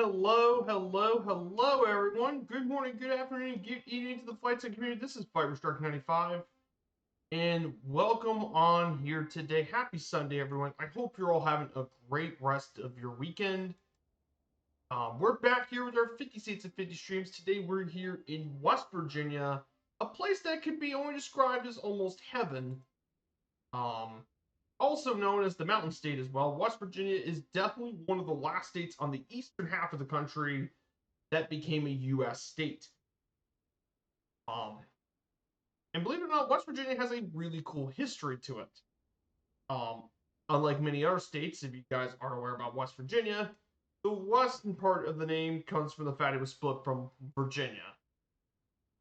Hello, everyone. Good morning, good afternoon, good evening to the Flight Sim community. This is FiberShark95, and welcome on here today. Happy Sunday, everyone. I hope you're all having a great rest of your weekend. We're back here with our 50 States and 50 streams. Today, we're here in West Virginia, a place that could be only described as almost heaven. Also known as the Mountain State as well. West Virginia is definitely one of the last states on the eastern half of the country that became a U.S. state. And believe it or not, West Virginia has a really cool history to it. Unlike many other states, if you guys aren't aware about West Virginia, the western part of the name comes from the fact it was split from Virginia.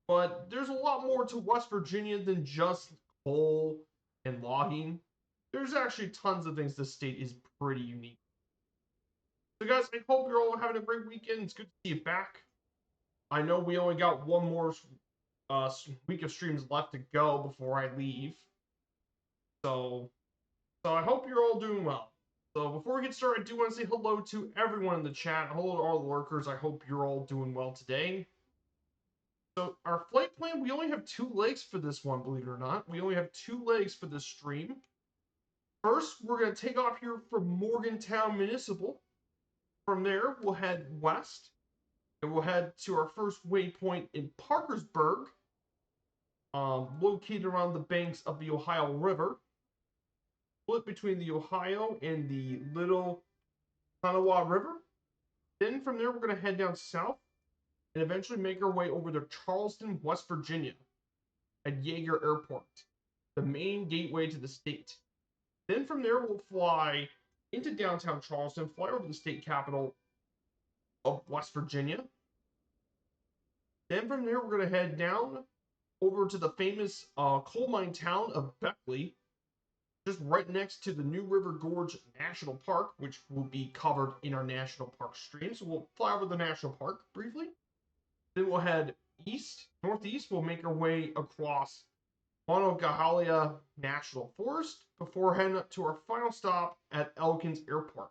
But there's a lot more to West Virginia than just coal and logging. There's actually tons of things this state is pretty unique. So guys, I hope you're all having a great weekend. It's good to see you back. I know we only got one more week of streams left to go before I leave. So I hope you're all doing well. So before we get started, I do want to say hello to everyone in the chat. Hello to all the lurkers. I hope you're all doing well today. So our flight plan, we only have 2 legs for this one, believe it or not. We only have 2 legs for this stream. First, we're going to take off here from Morgantown Municipal. From there, we'll head west, and we'll head to our first waypoint in Parkersburg, located around the banks of the Ohio River, split between the Ohio and the Little Kanawha River. Then from there, we're going to head down south and eventually make our way over to Charleston, West Virginia, at Yeager Airport, the main gateway to the state. Then from there, we'll fly into downtown Charleston, fly over the state capital of West Virginia. Then from there, we're going to head down over to the famous coal mine town of Beckley, just right next to the New River Gorge National Park, which will be covered in our National Park stream. So we'll fly over the National Park briefly. Then we'll head northeast. We'll make our way across Monongahela National Forest before heading up to our final stop at Elkins Airport.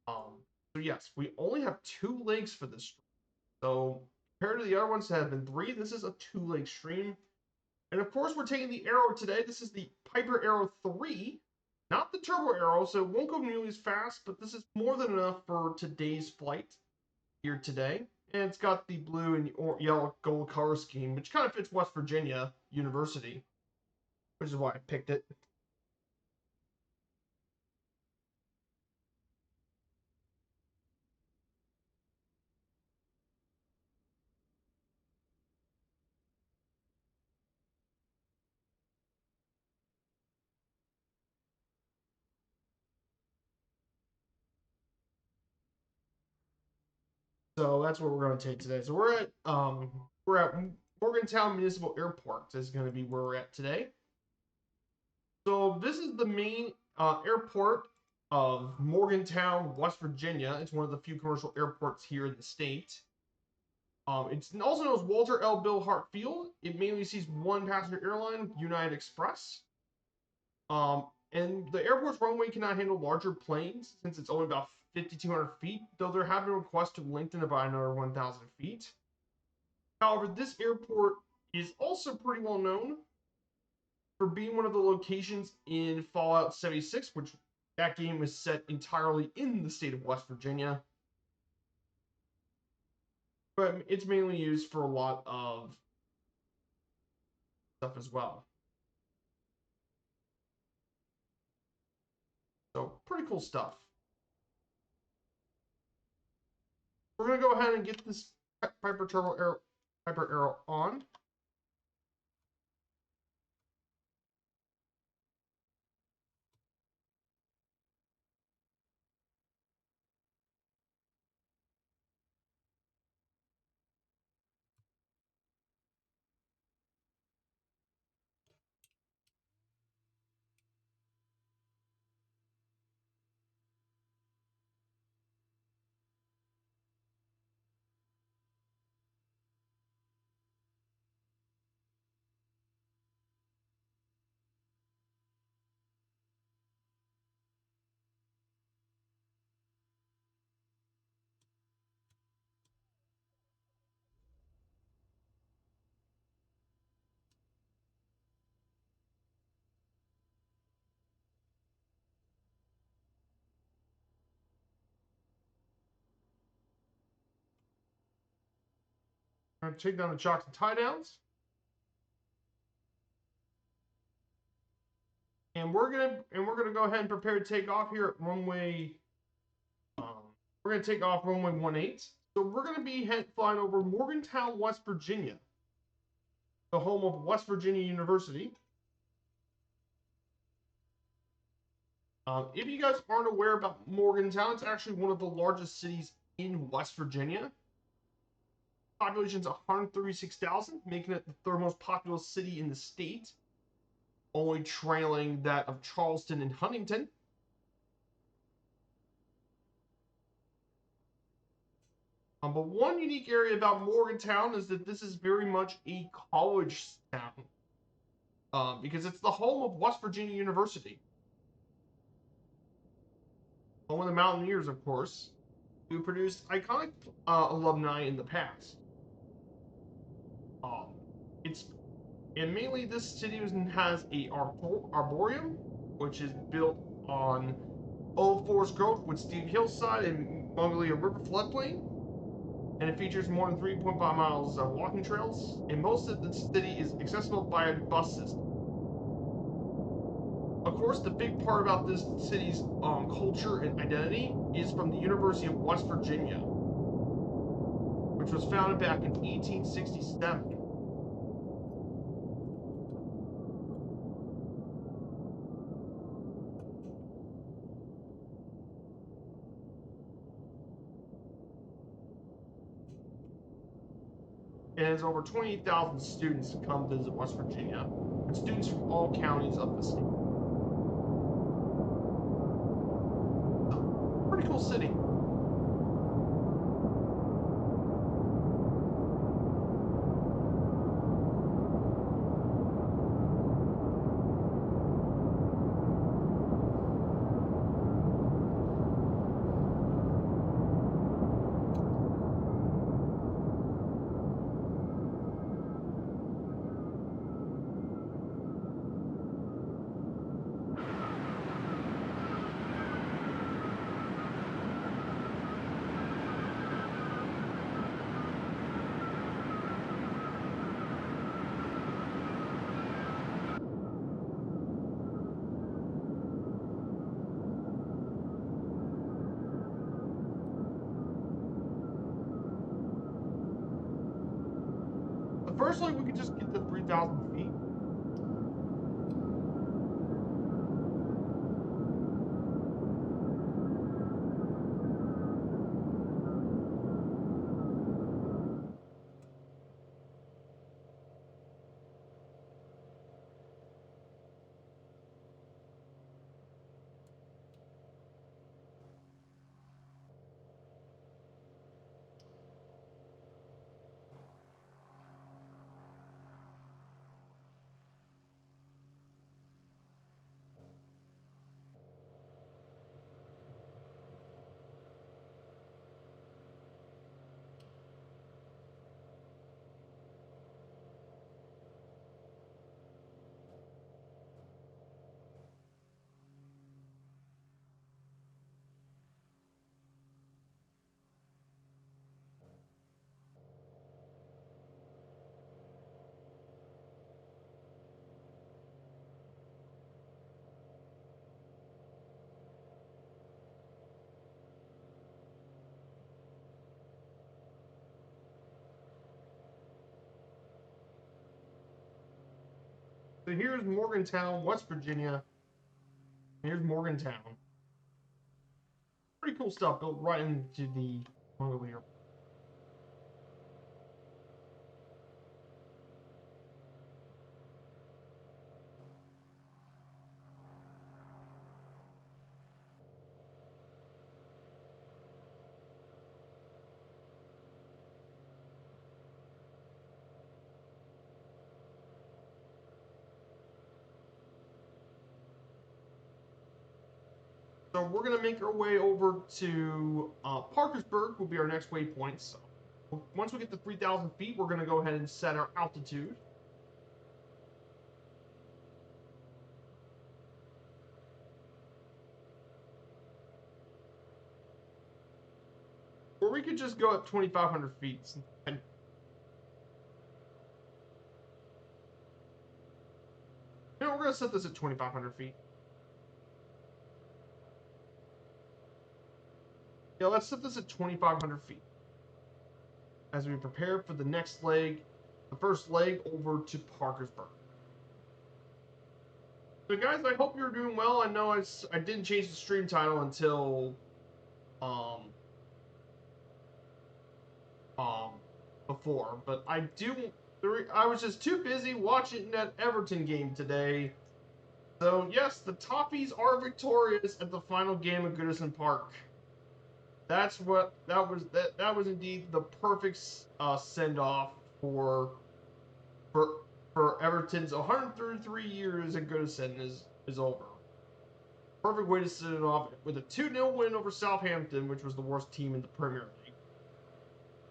So yes, we only have 2 legs for this stream. So compared to the other ones that have been 3, this is a 2-leg stream. And of course, we're taking the Arrow today. This is the Piper Arrow 3, not the Turbo Arrow, so it won't go nearly as fast, but this is more than enough for today's flight here today. And it's got the blue and yellow gold color scheme, which kind of fits West Virginia University, which is why I picked it. So that's what we're going to take today. So we're at Morgantown Municipal Airport. This is going to be where we're at today. So this is the main airport of Morgantown, West Virginia. It's one of the few commercial airports here in the state. It's also known as Walter L. Bill Hart Field. It mainly sees one passenger airline, United Express. And the airport's runway cannot handle larger planes since it's only about 5,200 feet, though there have been requests to lengthen it by another 1,000 feet. However, this airport is also pretty well known for being one of the locations in Fallout 76, which that game was set entirely in the state of West Virginia. But it's mainly used for a lot of stuff as well. So, pretty cool stuff. We're going to go ahead and get this Piper Arrow on. We're going to take down the chocks and tie downs. And we're gonna go ahead and prepare to take off here at runway. We're gonna take off runway 18. So we're gonna be flying over Morgantown, West Virginia, the home of West Virginia University. If you guys aren't aware about Morgantown, it's actually one of the largest cities in West Virginia. Population's 136,000, making it the third most populous city in the state, only trailing that of Charleston and Huntington. But one unique area about Morgantown is that this is very much a college town, because it's the home of West Virginia University. Home of the Mountaineers, of course, who produced iconic alumni in the past. And mainly this city has a arboretum, which is built on old forest growth with steep hillside and Mongolia River floodplain. And it features more than 3.5 miles of walking trails, and most of the city is accessible by a bus system. Of course, the big part about this city's culture and identity is from the University of West Virginia, which was founded back in 1867. It has over 28,000 students come visit West Virginia, and students from all counties of the state. Pretty cool city. Firstly, we could just get to 3,000 feet. So here's Morgantown, West Virginia. Here's Morgantown. Pretty cool stuff built right into the Mongolia. So we're going to make our way over to Parkersburg will be our next waypoint. So once we get to 3,000 feet, we're going to go ahead and set our altitude. Or we could just go at 2,500 feet. we're gonna set this at 2,500 feet. Yeah, let's set this at 2,500 feet as we prepare for the next leg, the first leg over to Parkersburg. So guys, I hope you're doing well. I know I didn't change the stream title until before, but I was just too busy watching that Everton game today. So yes, the Toffees are victorious at the final game of Goodison Park. That was indeed the perfect send off for Everton's 133 years at Goodison is over. Perfect way to send it off with a 2-0 win over Southampton, which was the worst team in the Premier League.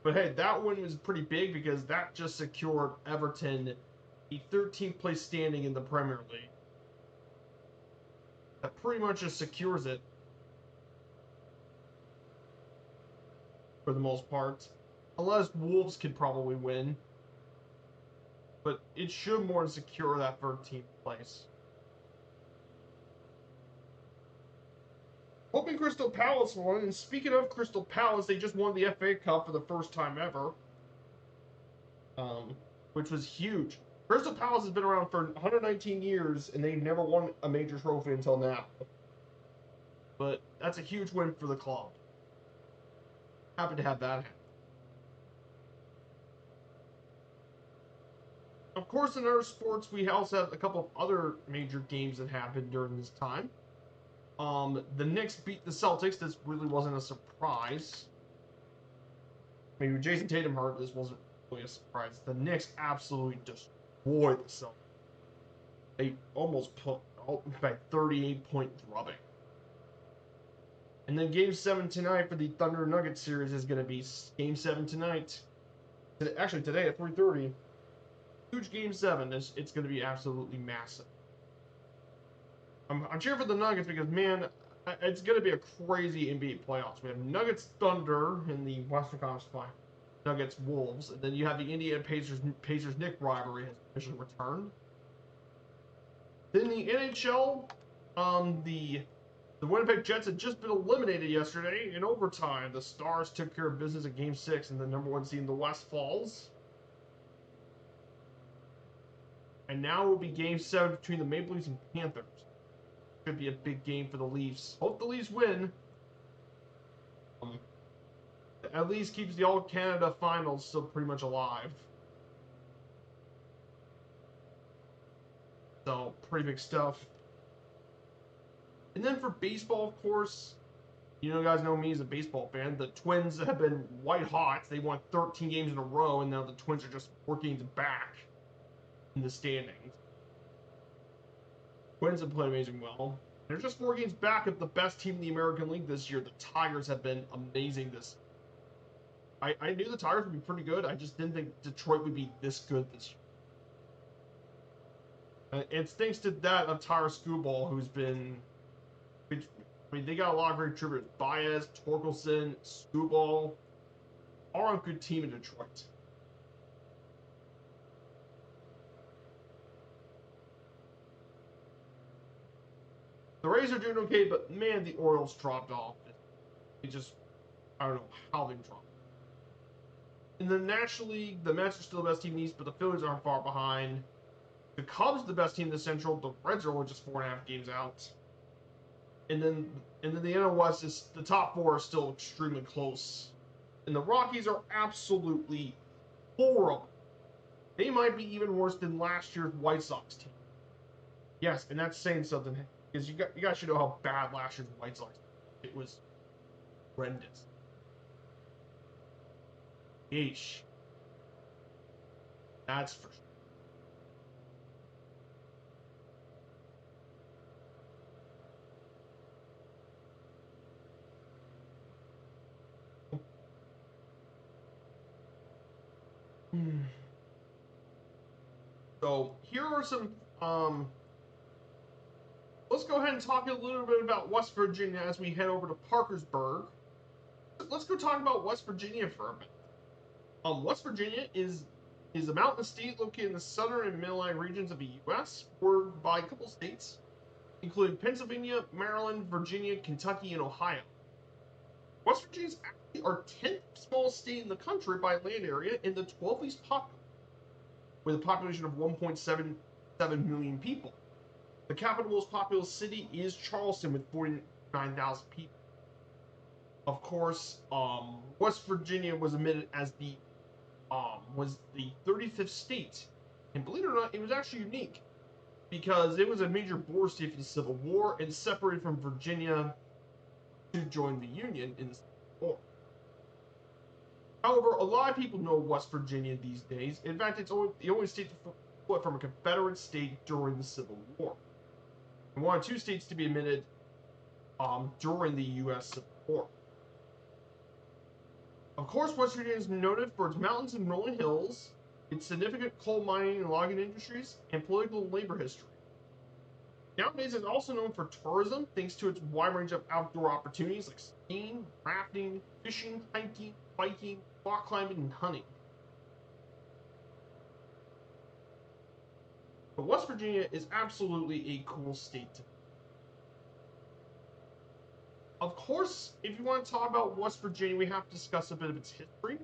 But hey, that win was pretty big because that just secured Everton a 13th place standing in the Premier League. That pretty much just secures it for the most part. Unless Wolves could probably win. But it should more than secure that 13th place. Hoping Crystal Palace won, and speaking of Crystal Palace, they just won the FA Cup for the first time ever. Which was huge. Crystal Palace has been around for 119 years, and they've never won a major trophy until now. But that's a huge win for the club. Happy to have that happen. Of course, in other sports, we also have a couple of other major games that happened during this time. The Knicks beat the Celtics. This really wasn't a surprise. I mean, with Jason Tatum hurt, this wasn't really a surprise. The Knicks absolutely destroyed the Celtics. They almost put by 38-point drubbing. And then Game 7 tonight for the Thunder Nuggets series is going to be Game 7 tonight. Actually, today at 3:30. Huge Game 7. It's going to be absolutely massive. I'm cheering for the Nuggets because, man, it's going to be a crazy NBA playoffs. We have Nuggets Thunder in the Western Conference Final, Nuggets Wolves, and then you have the Indiana Pacers Knick rivalry has officially returned. Then the NHL, the Winnipeg Jets had just been eliminated yesterday in overtime. The Stars took care of business at Game 6, and the #1 seed in the West falls. And now it will be Game 7 between the Maple Leafs and Panthers. Should be a big game for the Leafs. Hope the Leafs win. At least keeps the All-Canada Finals still pretty much alive. So, pretty big stuff. And then for baseball, of course, you guys know me as a baseball fan. The Twins have been white hot. They won 13 games in a row, and now the Twins are just 4 games back in the standings. Twins have played amazing well. They're just 4 games back of the best team in the American League this year. The Tigers have been amazing this year. I knew the Tigers would be pretty good. I just didn't think Detroit would be this good this year. It's thanks to that of Tyler Skubal, who's been... I mean, they got a lot of great tributes. Baez, Torkelson, Skubal, all on a good team in Detroit. The Rays are doing okay, but man, the Orioles dropped off. They just, I don't know how they dropped. In the National League, the Mets are still the best team in the East, but the Phillies aren't far behind. The Cubs are the best team in the Central. The Reds are only just 4.5 games out. And then the NL West is the top 4 are still extremely close. And the Rockies are absolutely horrible. They might be even worse than last year's White Sox team. Yes, and that's saying something. Because you guys should know how bad last year's White Sox was. It was horrendous. Yeesh. That's for sure. So here are some let's go ahead and talk a little bit about West Virginia as we head over to Parkersburg. Let's go talk about West Virginia for a minute. West Virginia is is a mountain state located in the southern and mid-Atlantic regions of the U.S., bordered by a couple states, including Pennsylvania, Maryland, Virginia, Kentucky, and Ohio. West Virginia is actually our 10th smallest state in the country by land area and the 12th least populous, with a population of 1.77 million people. The capital most populous city is Charleston with 49,000 people. Of course, West Virginia was admitted as was the 35th state, and believe it or not, it was actually unique because it was a major border state for the Civil War and separated from Virginia to join the Union in the Civil War. However, a lot of people know West Virginia these days. In fact, it's the only state to split from a Confederate state during the Civil War, and one of two states to be admitted during the U.S. Civil War. Of course, West Virginia is noted for its mountains and rolling hills, its significant coal mining and logging industries, and political and labor history. Nowadays, it's also known for tourism, thanks to its wide range of outdoor opportunities like skiing, rafting, fishing, hiking, biking, rock climbing, and hunting. But West Virginia is absolutely a cool state to. Of course, if you want to talk about West Virginia, we have to discuss a bit of its history.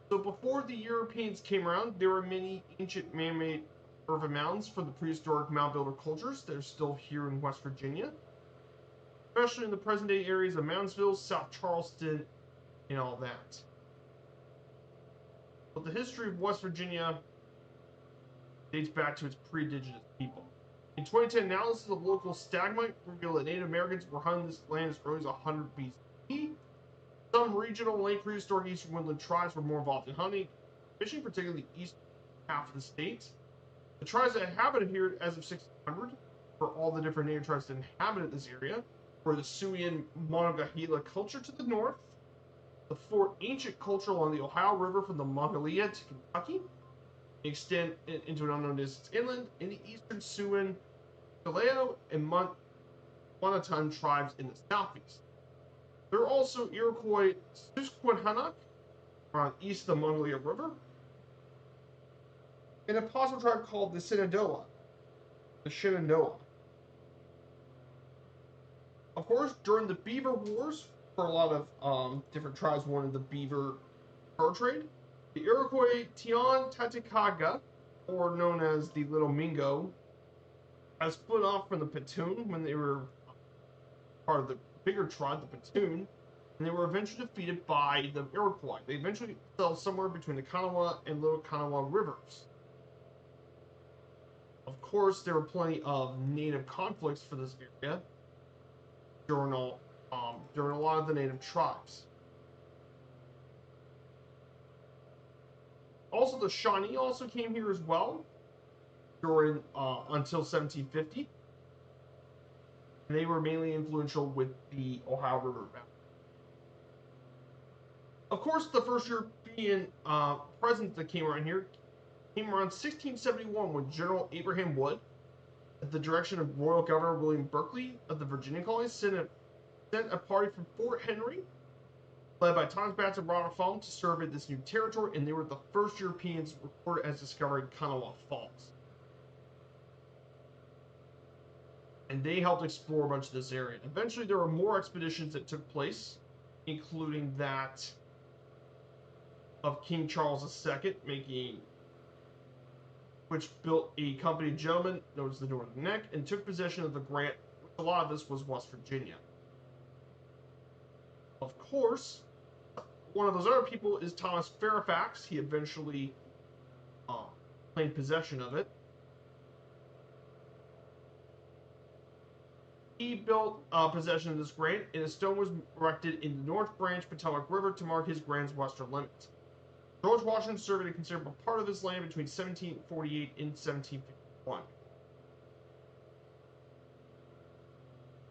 So before the Europeans came around, there were many ancient man-made urban mounds from the prehistoric mound builder cultures that are still here in West Virginia, especially in the present-day areas of Moundsville, South Charleston, and all that. But the history of West Virginia dates back to its pre-indigenous people. In 2010, analysis of local stalagmite revealed that Native Americans were hunting this land as early as 100 BC. Some regional and late prehistoric eastern woodland tribes were more involved in hunting, fishing, particularly the east half of the state. The tribes that inhabited here as of 1600, for all the different native tribes that inhabited this area, were the Sioux and Monongahela culture to the north, the Fort Ancient culture along the Ohio River from the Monongahela to Kentucky, extend into an unknown distance inland, in the eastern Siouan, Kaleo, and Monoton tribes in the southeast. There are also Iroquois Susquehannock around east of the Monongahela River, and a possible tribe called the Shenandoah. Of course, during the Beaver Wars, for a lot of different tribes wanted the beaver fur trade, the Iroquois Teon-Titicaca, or known as the Little Mingo, has split off from the Petun when they were part of the bigger tribe, the Petun, and they were eventually defeated by the Iroquois. They eventually settled somewhere between the Kanawha and Little Kanawha rivers. Of course, there were plenty of native conflicts for this area during a lot of the native tribes. Also, the Shawnee also came here as well during until 1750. And they were mainly influential with the Ohio River Valley. Of course, the first European presence that came around here came around 1671 when General Abraham Wood, at the direction of Royal Governor William Berkeley of the Virginia colonies, sent a party from Fort Henry, led by Thomas Batts and Robert Fulton, to survey this new territory, and they were the first Europeans recorded as discovering Kanawha Falls. And they helped explore a bunch of this area. Eventually, there were more expeditions that took place, including that of King Charles II, which built a company of gentlemen known as the Northern Neck and took possession of the grant, which a lot of this was West Virginia. Of course, one of those other people is Thomas Fairfax. He eventually claimed possession of it. He built possession of this grant, and a stone was erected in the North Branch Potomac River to mark his grant's western limit. George Washington surveyed a considerable part of his land between 1748 and 1751.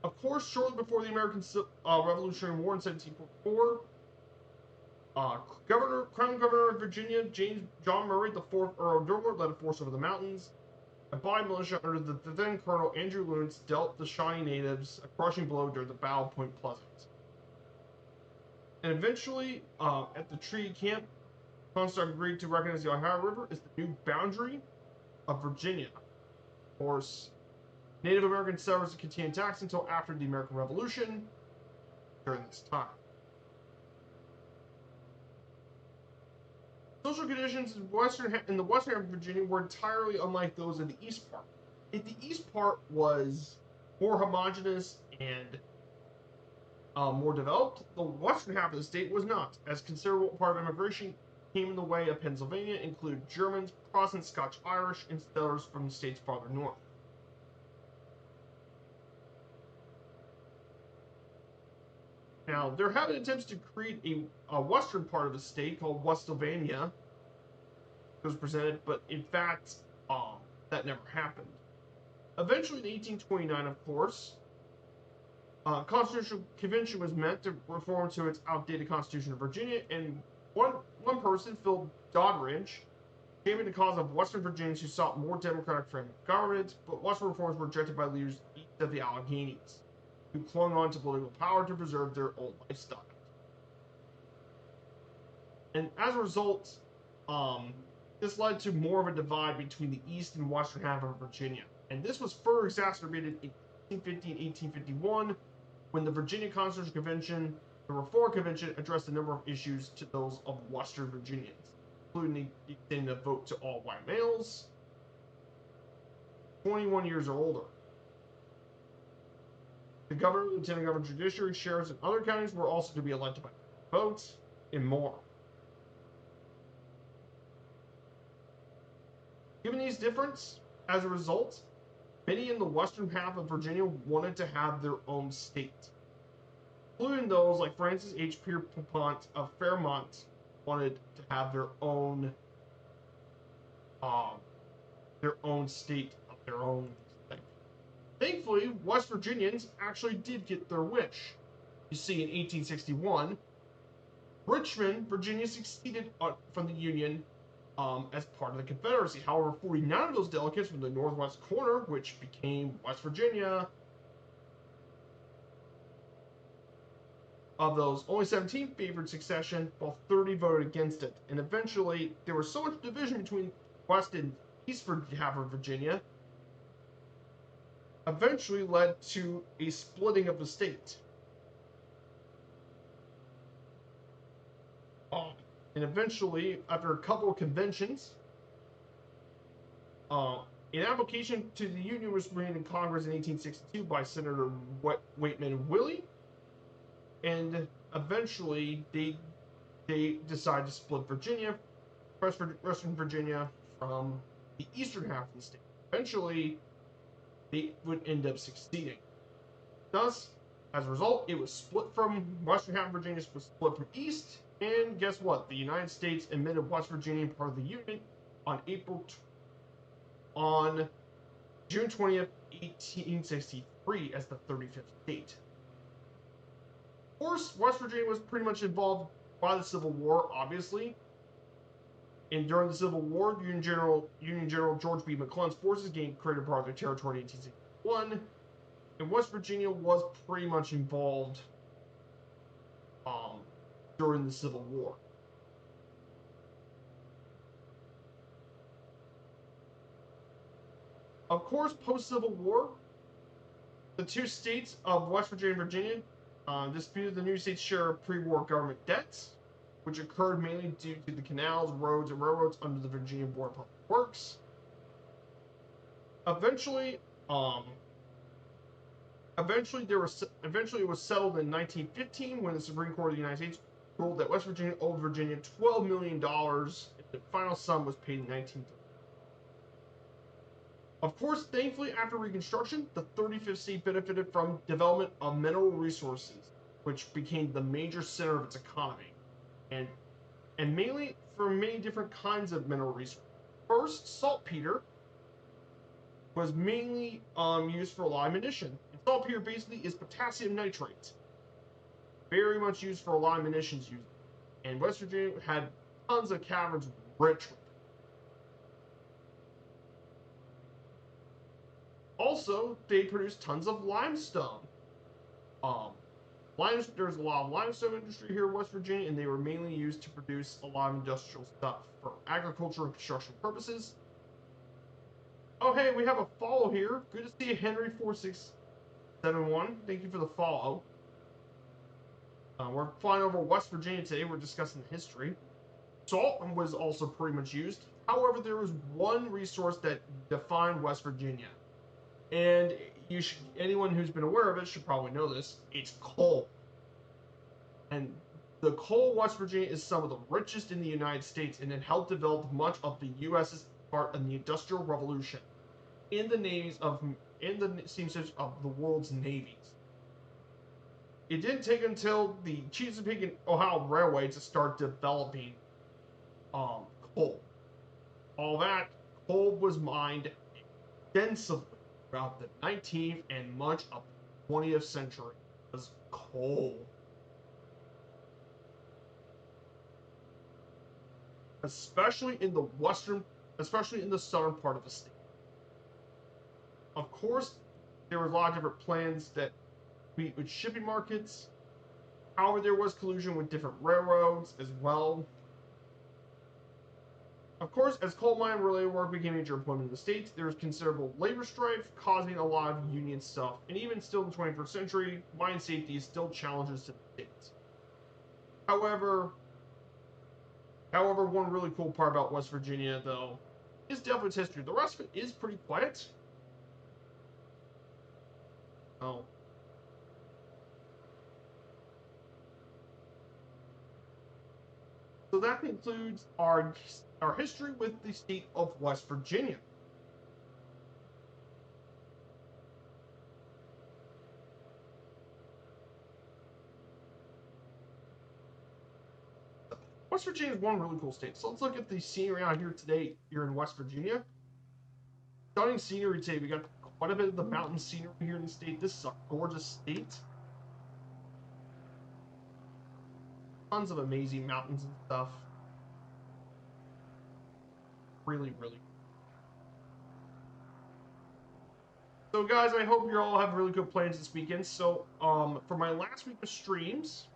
Of course, shortly before the American Revolutionary War in 1744, Crown Governor of Virginia, John Murray, the 4th Earl of Dover, led a force over the mountains. A body militia under the then Colonel Andrew Lawrence dealt the Shawnee natives a crushing blow during the Battle of Point Pleasant. And eventually, at the treaty camp, Comstock agreed to recognize the Ohio River as the new boundary of Virginia. Of course, Native American settlers continued tax until after the American Revolution during this time. Social conditions in the western half of Virginia were entirely unlike those in the east part. If the east part was more homogeneous and more developed, the western half of the state was not, as considerable part of immigration came in the way of Pennsylvania, including Germans, Protestant, Scotch, Irish, and settlers from the states farther north. Now, there have been attempts to create a western part of the state called Westsylvania. It was presented, but in fact, that never happened. Eventually, in 1829, of course, Constitutional Convention was meant to reform to its outdated Constitution of Virginia, and one person, Phil Doddridge, championed the cause of Western Virginians who sought more democratic frame of government, but Western reforms were rejected by leaders east of the Alleghenies, who clung on to political power to preserve their old lifestyle. And as a result, this led to more of a divide between the east and western half of Virginia. And this was further exacerbated in 1850 and 1851 when the Virginia Constitutional Convention, the Reform Convention, addressed a number of issues to those of Western Virginians, including extending the vote to all white males 21 years or older. The governor, lieutenant governor, judiciary, sheriffs, and other counties were also to be elected by votes, and more. Given these differences, as a result, many in the western half of Virginia wanted to have their own state, including those like Francis H. Pierpont of Fairmont wanted to have their own state of their own thing. Thankfully, West Virginians actually did get their wish. You see, in 1861, Richmond, Virginia, seceded from the Union as part of the Confederacy. However, 49 of those delegates from the northwest corner, which became West Virginia, of those, only 17 favored secession, while 30 voted against it. And eventually, there was so much division between West and East half of Virginia, eventually led to a splitting of the state. And eventually, after a couple of conventions, an application to the Union was made in Congress in 1862 by Senator Waitman Willie, and eventually they decided to split Western Virginia from the eastern half of the state. Eventually, they would end up succeeding. Thus, as a result, it was split from western half of Virginia was split from east, and guess what? The United States admitted West Virginia part of the Union on June 20th, 1863 as the 35th state. Of course, West Virginia was pretty much involved by the Civil War, obviously. And during the Civil War, Union General George B. McClellan's forces gained greater part of their territory in 1861, and West Virginia was pretty much involved during the Civil War. Of course, post-Civil War, the two states of West Virginia and Virginia disputed the new state's share of pre-war government debts, which occurred mainly due to the canals, roads, and railroads under the Virginia Board of Public Works. Eventually, it was settled in 1915 when the Supreme Court of the United States ruled that West Virginia owed Virginia $12 million. The final sum was paid in 1930. Of course, thankfully, after Reconstruction, the 35th state benefited from development of mineral resources, which became the major center of its economy, and mainly for many different kinds of mineral resources. First, saltpeter was mainly used for a lot of ammunition. And saltpeter basically is potassium nitrate, very much used for a lot of munitions used. And West Virginia had tons of caverns rich. Also, they produced tons of limestone. there's a lot of limestone industry here in West Virginia, and they were mainly used to produce a lot of industrial stuff for agriculture and construction purposes. Oh, hey, we have a follow here. Good to see you, Henry4671. Thank you for the follow. We're flying over West Virginia today. We're discussing the history. Salt was also pretty much used. However, there was one resource that defined West Virginia. And anyone who's been aware of it should probably know this. It's coal. And the coal West Virginia is some of the richest in the United States, and it helped develop much of the U.S.'s part in the Industrial Revolution in the seamsters of the world's navies. It didn't take until the Chesapeake and Ohio Railway to start developing coal. All that coal was mined extensively throughout the 19th and much of the 20th century. Was coal. Especially in the southern part of the state. Of course, there were a lot of different plans that meet with shipping markets. However, there was collusion with different railroads as well. Of course, as coal mine related work became major employment in the states, there was considerable labor strife, causing a lot of union stuff. And even still in the 21st century, mine safety is still challenges to the states. However, one really cool part about West Virginia, though, is definitely its history. The rest of it is pretty quiet. Oh. So that concludes our history with the state of West Virginia. West Virginia is one really cool state. So let's look at the scenery out here today here in West Virginia. Stunning scenery today. We got quite a bit of the mountain scenery here in the state. This is a gorgeous state. Tons of amazing mountains and stuff. Really, really. So guys, I hope you all have really good plans this weekend. So for my last week of streams,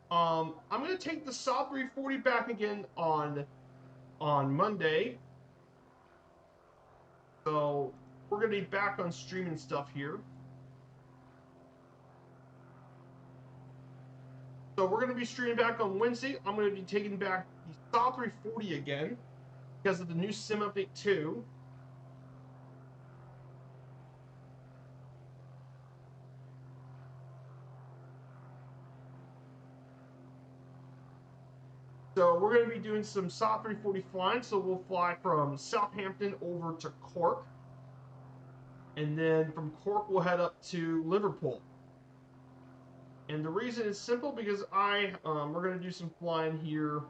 I'm gonna take the Saab 340 back again on Monday. So we're gonna be back on streaming stuff here. So we're gonna be streaming back on Wednesday. I'm gonna be taking back the Saab 340 again because of the new sim update 2. So we're going to be doing some Saab 340 flying. So we'll fly from Southampton over to Cork. And then from Cork, we'll head up to Liverpool. And the reason is simple because we're going to do some flying here.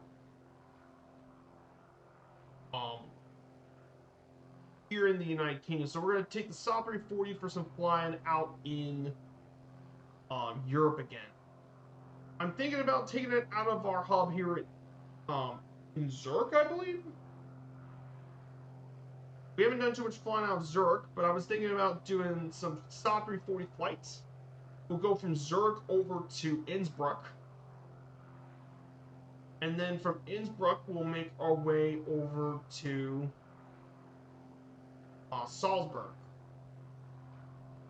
Here in the United Kingdom. So we're going to take the Saab 340 for some flying out in Europe again. I'm thinking about taking it out of our hub here at in Zurich, I believe. We haven't done too much flying out of Zurich, but I was thinking about doing some Saab 340 flights. We'll go from Zurich over to Innsbruck. And then from Innsbruck, we'll make our way over to Salzburg.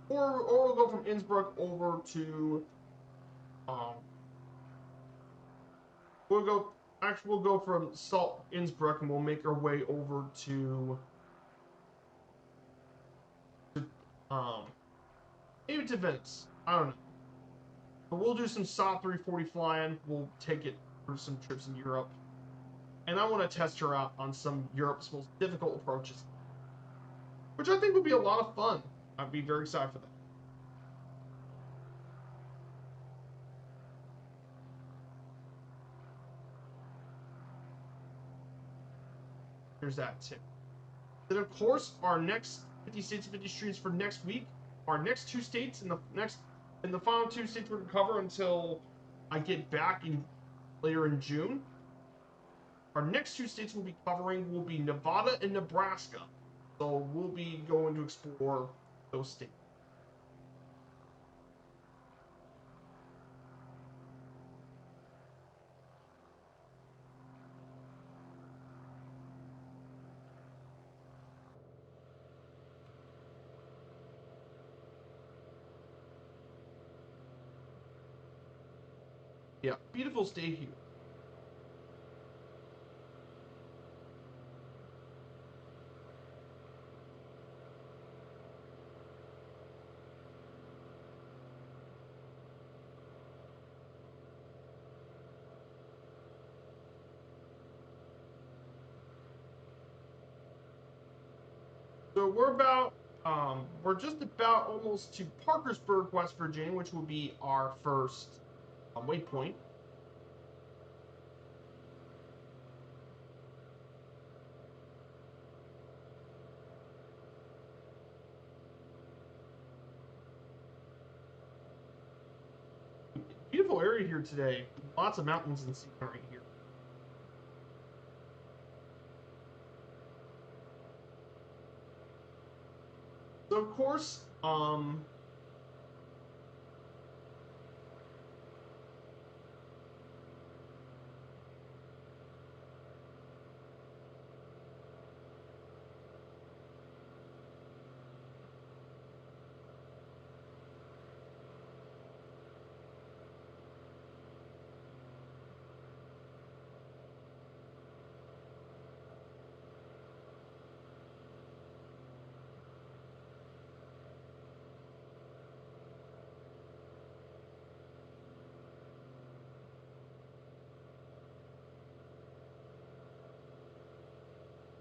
Or we'll go from Innsbruck over to we'll go from Innsbruck and we'll make our way over to maybe to Venice. I don't know. But we'll do some Saab 340 flying. We'll take it for some trips in Europe. And I want to test her out on some Europe's most difficult approaches, which I think would be a lot of fun. I'd be very excited for that. There's that too. Then of course our next 50 states and 50 streams for next week. Our next 2 states and the final 2 states we're gonna cover until I get back later in June. Our next 2 states we'll be covering will be Nevada and Nebraska. So we'll be going to explore those states. Yeah, beautiful state here. So we're just about almost to Parkersburg, West Virginia, which will be our first waypoint. Beautiful area here today. Lots of mountains and scenery here. So of course,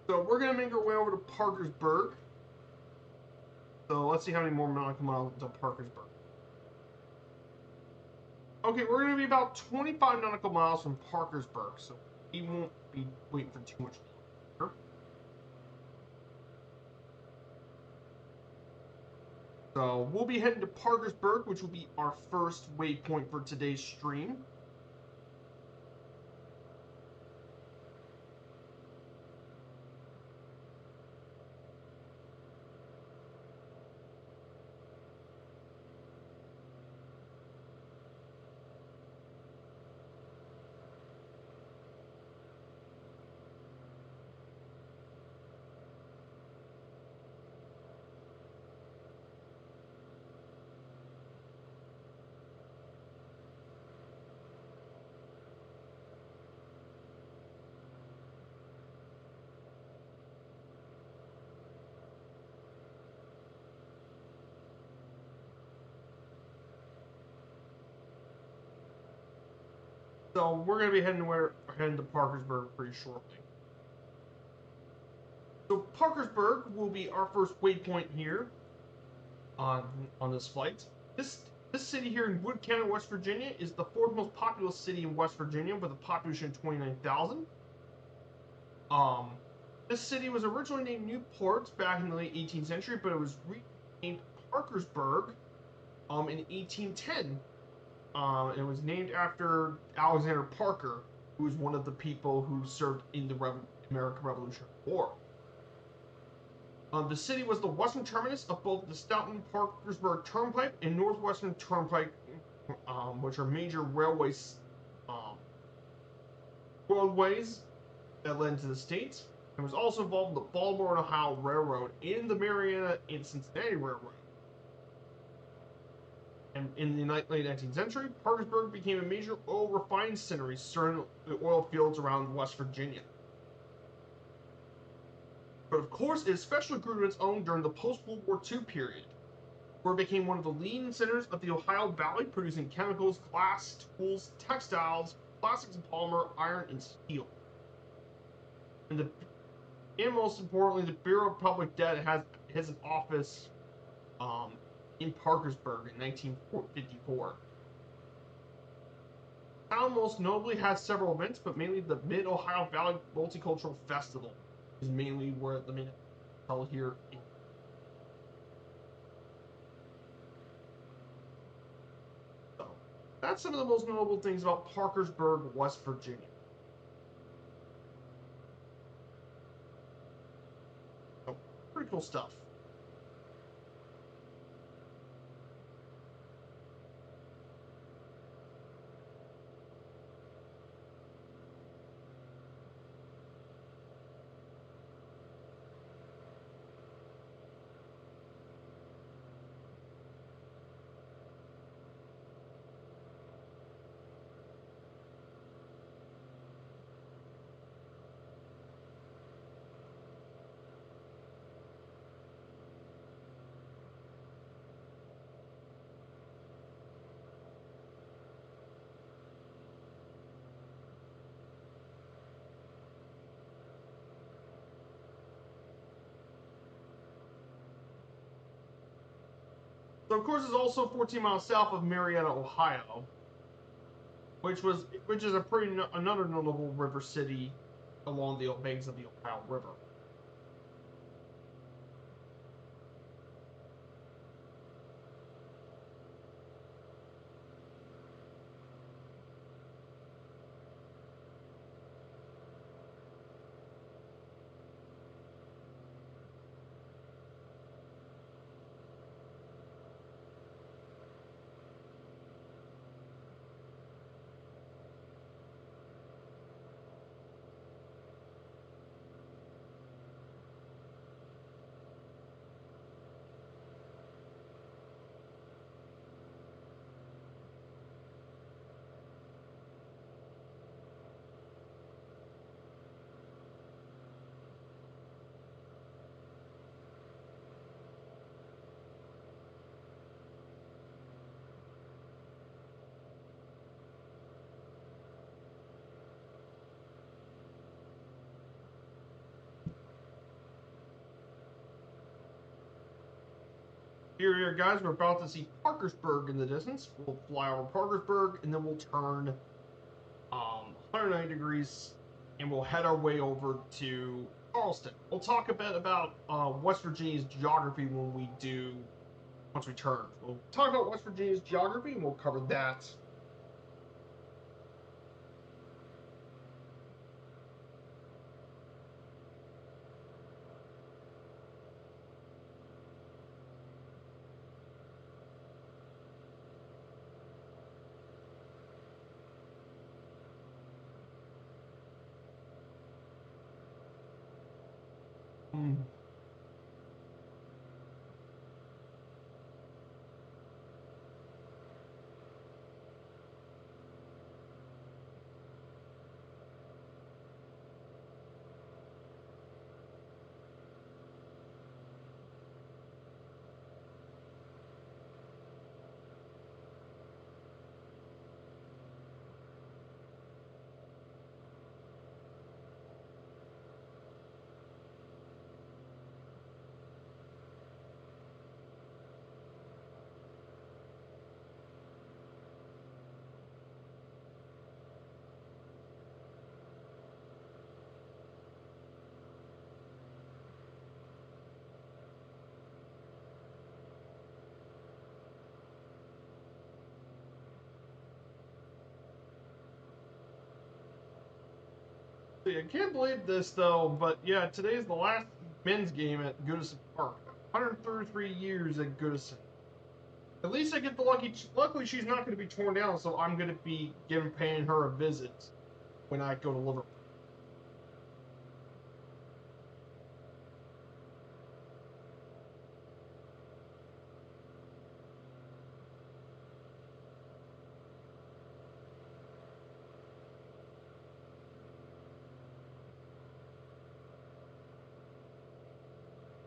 so we're gonna make our way over to Parkersburg. So let's see how many more nautical miles until Parkersburg. Okay, we're gonna be about 25 nautical miles from Parkersburg, so we won't be waiting for too much longer. So we'll be heading to Parkersburg, which will be our first waypoint for today's stream. So we're gonna be heading to Parkersburg pretty shortly. So Parkersburg will be our first waypoint here on this flight. This city here in Wood County, West Virginia, is the fourth most populous city in West Virginia with a population of 29,000. Um, this city was originally named Newport back in the late 18th century, but it was renamed Parkersburg in 1810. It was named after Alexander Parker, who was one of the people who served in the American Revolutionary War. The city was the western terminus of both the Stoughton-Parkersburg Turnpike and Northwestern Turnpike, which are major roadways that led into the state. It was also involved in the Baltimore and Ohio Railroad and the Marietta and Cincinnati Railroad. And in the late 19th century, Parkersburg became a major oil refining center serving the oil fields around West Virginia. But of course, it especially grew to its own during the post-World War II period, where it became one of the leading centers of the Ohio Valley, producing chemicals, glass, tools, textiles, plastics and polymer, iron, and steel. And most importantly, the Bureau of Public Debt has an office in Parkersburg in 1954. The town most notably has several events, but mainly the Mid-Ohio Valley Multicultural Festival is mainly where the main held here. So that's some of the most notable things about Parkersburg, West Virginia. So, pretty cool stuff. So of course, it's also 14 miles south of Marietta, Ohio, which is a another notable river city along the banks of the Ohio River. Here, guys, we're about to see Parkersburg in the distance. We'll fly over Parkersburg, and then we'll turn 190 degrees, and we'll head our way over to Charleston. We'll talk a bit about West Virginia's geography once we turn. We'll talk about West Virginia's geography, and we'll cover that. I can't believe this though, but yeah, today's the last men's game at Goodison Park. 133 years at Goodison. At least I get the lucky. Luckily, she's not going to be torn down, so I'm going to be paying her a visit when I go to Liverpool.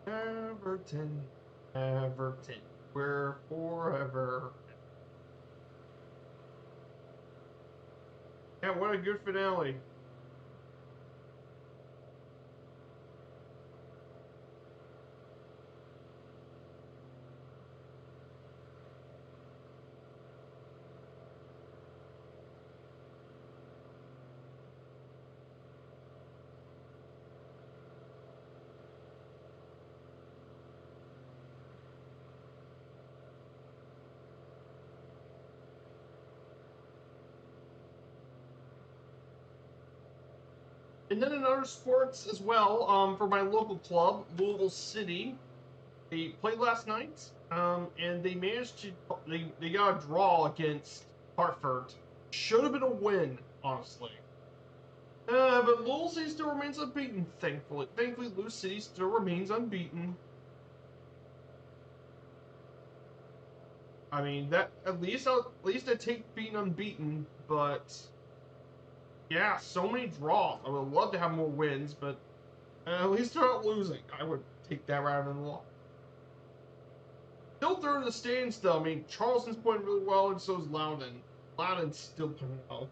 Everton, Everton, we're forever. Yeah, what a good finale. And then in other sports as well, for my local club, Louisville City, they played last night, and they managed to they got a draw against Hartford. Should have been a win, honestly. But Louisville City still remains unbeaten. Thankfully, Louisville City still remains unbeaten. I mean that at least I take being unbeaten, but yeah, so many draws. I would love to have more wins, but at least they're not losing. I would take that rather than loss. Still third in the stands, though. I mean, Charleston's playing really well, and so is Loudon. Loudon's still playing well.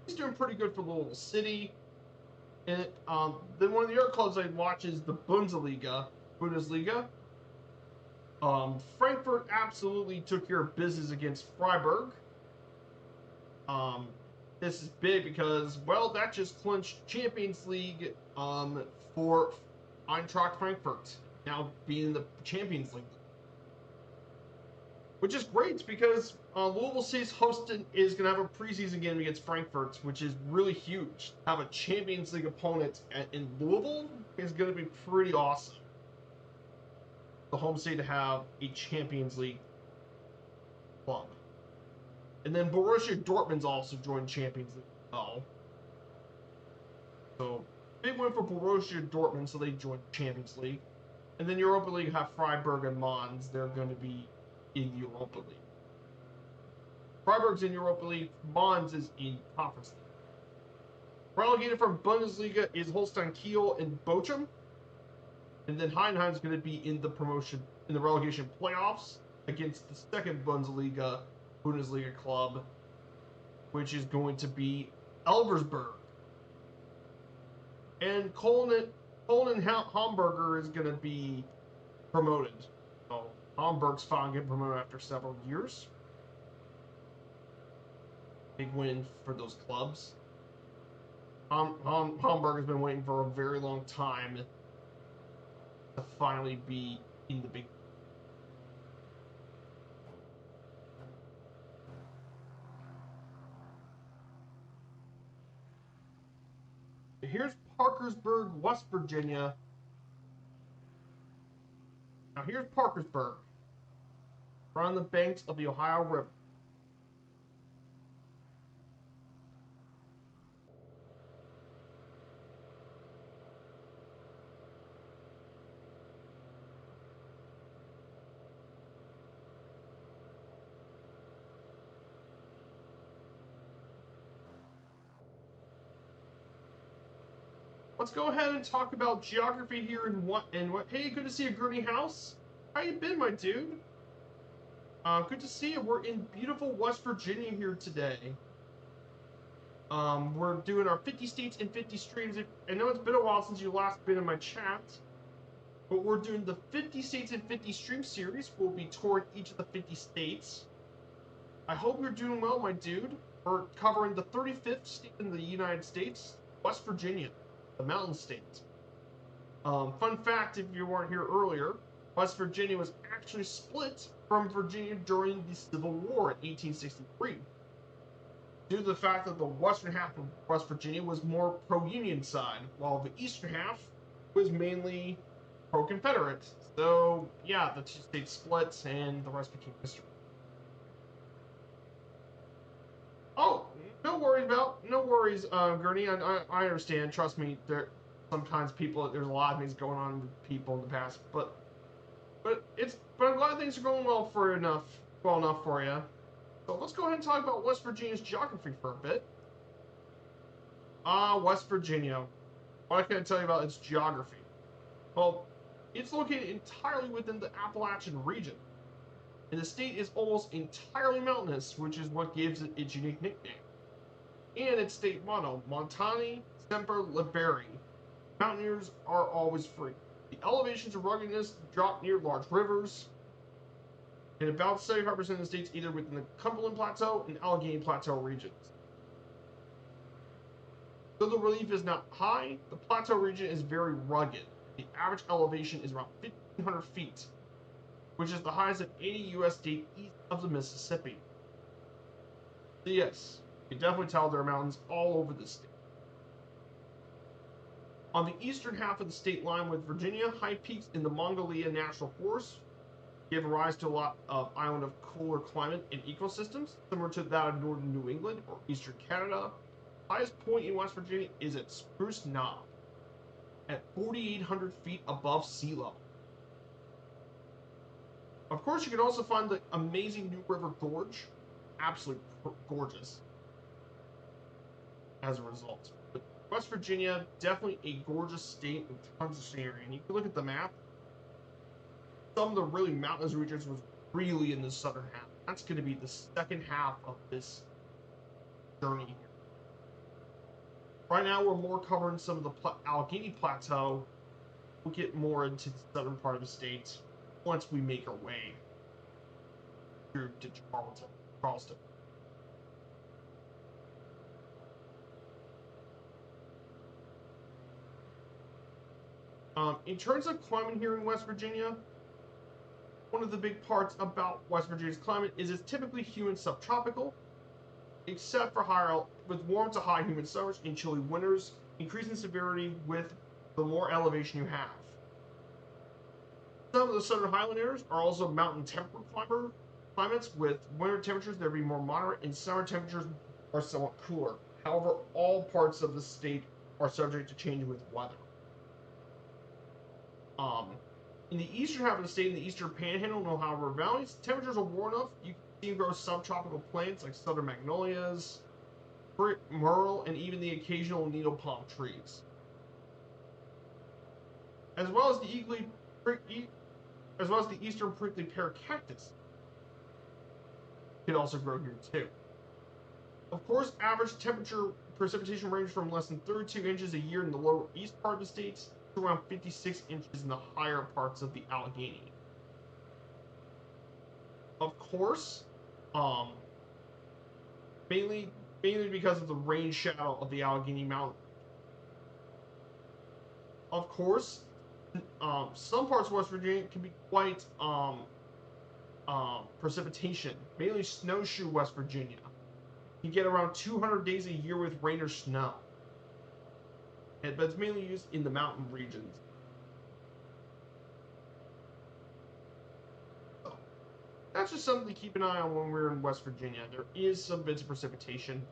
He's doing pretty good for Louisville City. And then one of the other clubs I watch is the Bundesliga. Frankfurt absolutely took care of business against Freiburg. Um, this is big because, well, that just clinched Champions League for Eintracht Frankfurt now being in the Champions League, which is great because Louisville City's hosting is going to have a preseason game against Frankfurt, which is really huge. Have a Champions League opponent in Louisville is going to be pretty awesome. The home state to have a Champions League club. And then Borussia Dortmund's also joined Champions League as well. So, big win for Borussia Dortmund, so they joined Champions League. And then Europa League have Freiburg and Mons. They're going to be in Europa League. Freiburg's in Europa League. Mons is in Conference League. Relegated from Bundesliga is Holstein Kiel and Bochum. And then Heidenheim's going to be in the relegation playoffs against the second Bundesliga club, which is going to be Elversberg. And Cologne and Hamburger is going to be promoted. So Hamburg's finally getting promoted after several years. Big win for those clubs. Hamburg has been waiting for a very long time to finally be in the big. Here's Parkersburg, West Virginia. Now here's Parkersburg. We're on the banks of the Ohio River. Let's go ahead and talk about geography here and what. Hey, good to see you, Gurney House. How you been, my dude? Good to see you. We're in beautiful West Virginia here today. We're doing our 50 states and 50 streams. I know it's been a while since you last been in my chat, but we're doing the 50 states and 50 stream series. We'll be touring each of the 50 states. I hope you're doing well, my dude. We're covering the 35th state in the United States, West Virginia, the Mountain State. Fun fact, if you weren't here earlier, West Virginia was actually split from Virginia during the Civil War in 1863. Due to the fact that the western half of West Virginia was more pro-Union side, while the eastern half was mainly pro-Confederate. So, yeah, the two states split, and the rest became history. Oh, no worries, Gurney. I understand. Trust me, there's a lot of things going on with people in the past, but I'm glad things are going well enough for you. So let's go ahead and talk about West Virginia's geography for a bit. West Virginia. What can I tell you about its geography? Well, it's located entirely within the Appalachian region, and the state is almost entirely mountainous, which is what gives it its unique nickname. And its state motto, Montani Semper Liberi. Mountaineers are always free. The elevations of ruggedness drop near large rivers, and about 75% of the states either within the Cumberland Plateau and Allegheny Plateau regions. Though the relief is not high, the plateau region is very rugged. The average elevation is around 1,500 feet, which is the highest of any U.S. state east of the Mississippi. So yes, you can definitely tell there are mountains all over the state. On the eastern half of the state line with Virginia, high peaks in the Mongolia National Forest give rise to a lot of island of cooler climate and ecosystems, similar to that of northern New England or eastern Canada. Highest point in West Virginia is at Spruce Knob, at 4,800 feet above sea level. Of course, you can also find the amazing New River Gorge, absolutely gorgeous as a result. But West Virginia, definitely a gorgeous state with tons of scenery. And you can look at the map. Some of the really mountainous regions was really in the southern half. That's going to be the second half of this journey here. Right now, we're more covering some of the Allegheny Plateau. We'll get more into the southern part of the state once we make our way through to Charleston. In terms of climate here in West Virginia, one of the big parts about West Virginia's climate is it's typically humid subtropical, except for with warm to high humid summers and chilly winters, increasing severity with the more elevation you have. Some of the southern highland areas are also mountain temperate climates with winter temperatures that are more moderate and summer temperatures are somewhat cooler. However, all parts of the state are subject to change with weather. In the eastern half of the state, in the eastern panhandle and Ohio River valleys, temperatures are warm enough. You can see and grow subtropical plants like southern magnolias, myrtle, and even the occasional needle palm trees, as well as the eastern prickly pear cactus. Can also grow here too. Of course, average temperature precipitation ranges from less than 32 inches a year in the lower east part of the state to around 56 inches in the higher parts of the Allegheny. Of course, mainly because of the rain shadow of the Allegheny Mountain. Of course, some parts of West Virginia can be quite precipitation, mainly snowshoe West Virginia. You get around 200 days a year with rain or snow, but it's mainly used in the mountain regions. So that's just something to keep an eye on when we're in West Virginia. There is some bits of precipitation.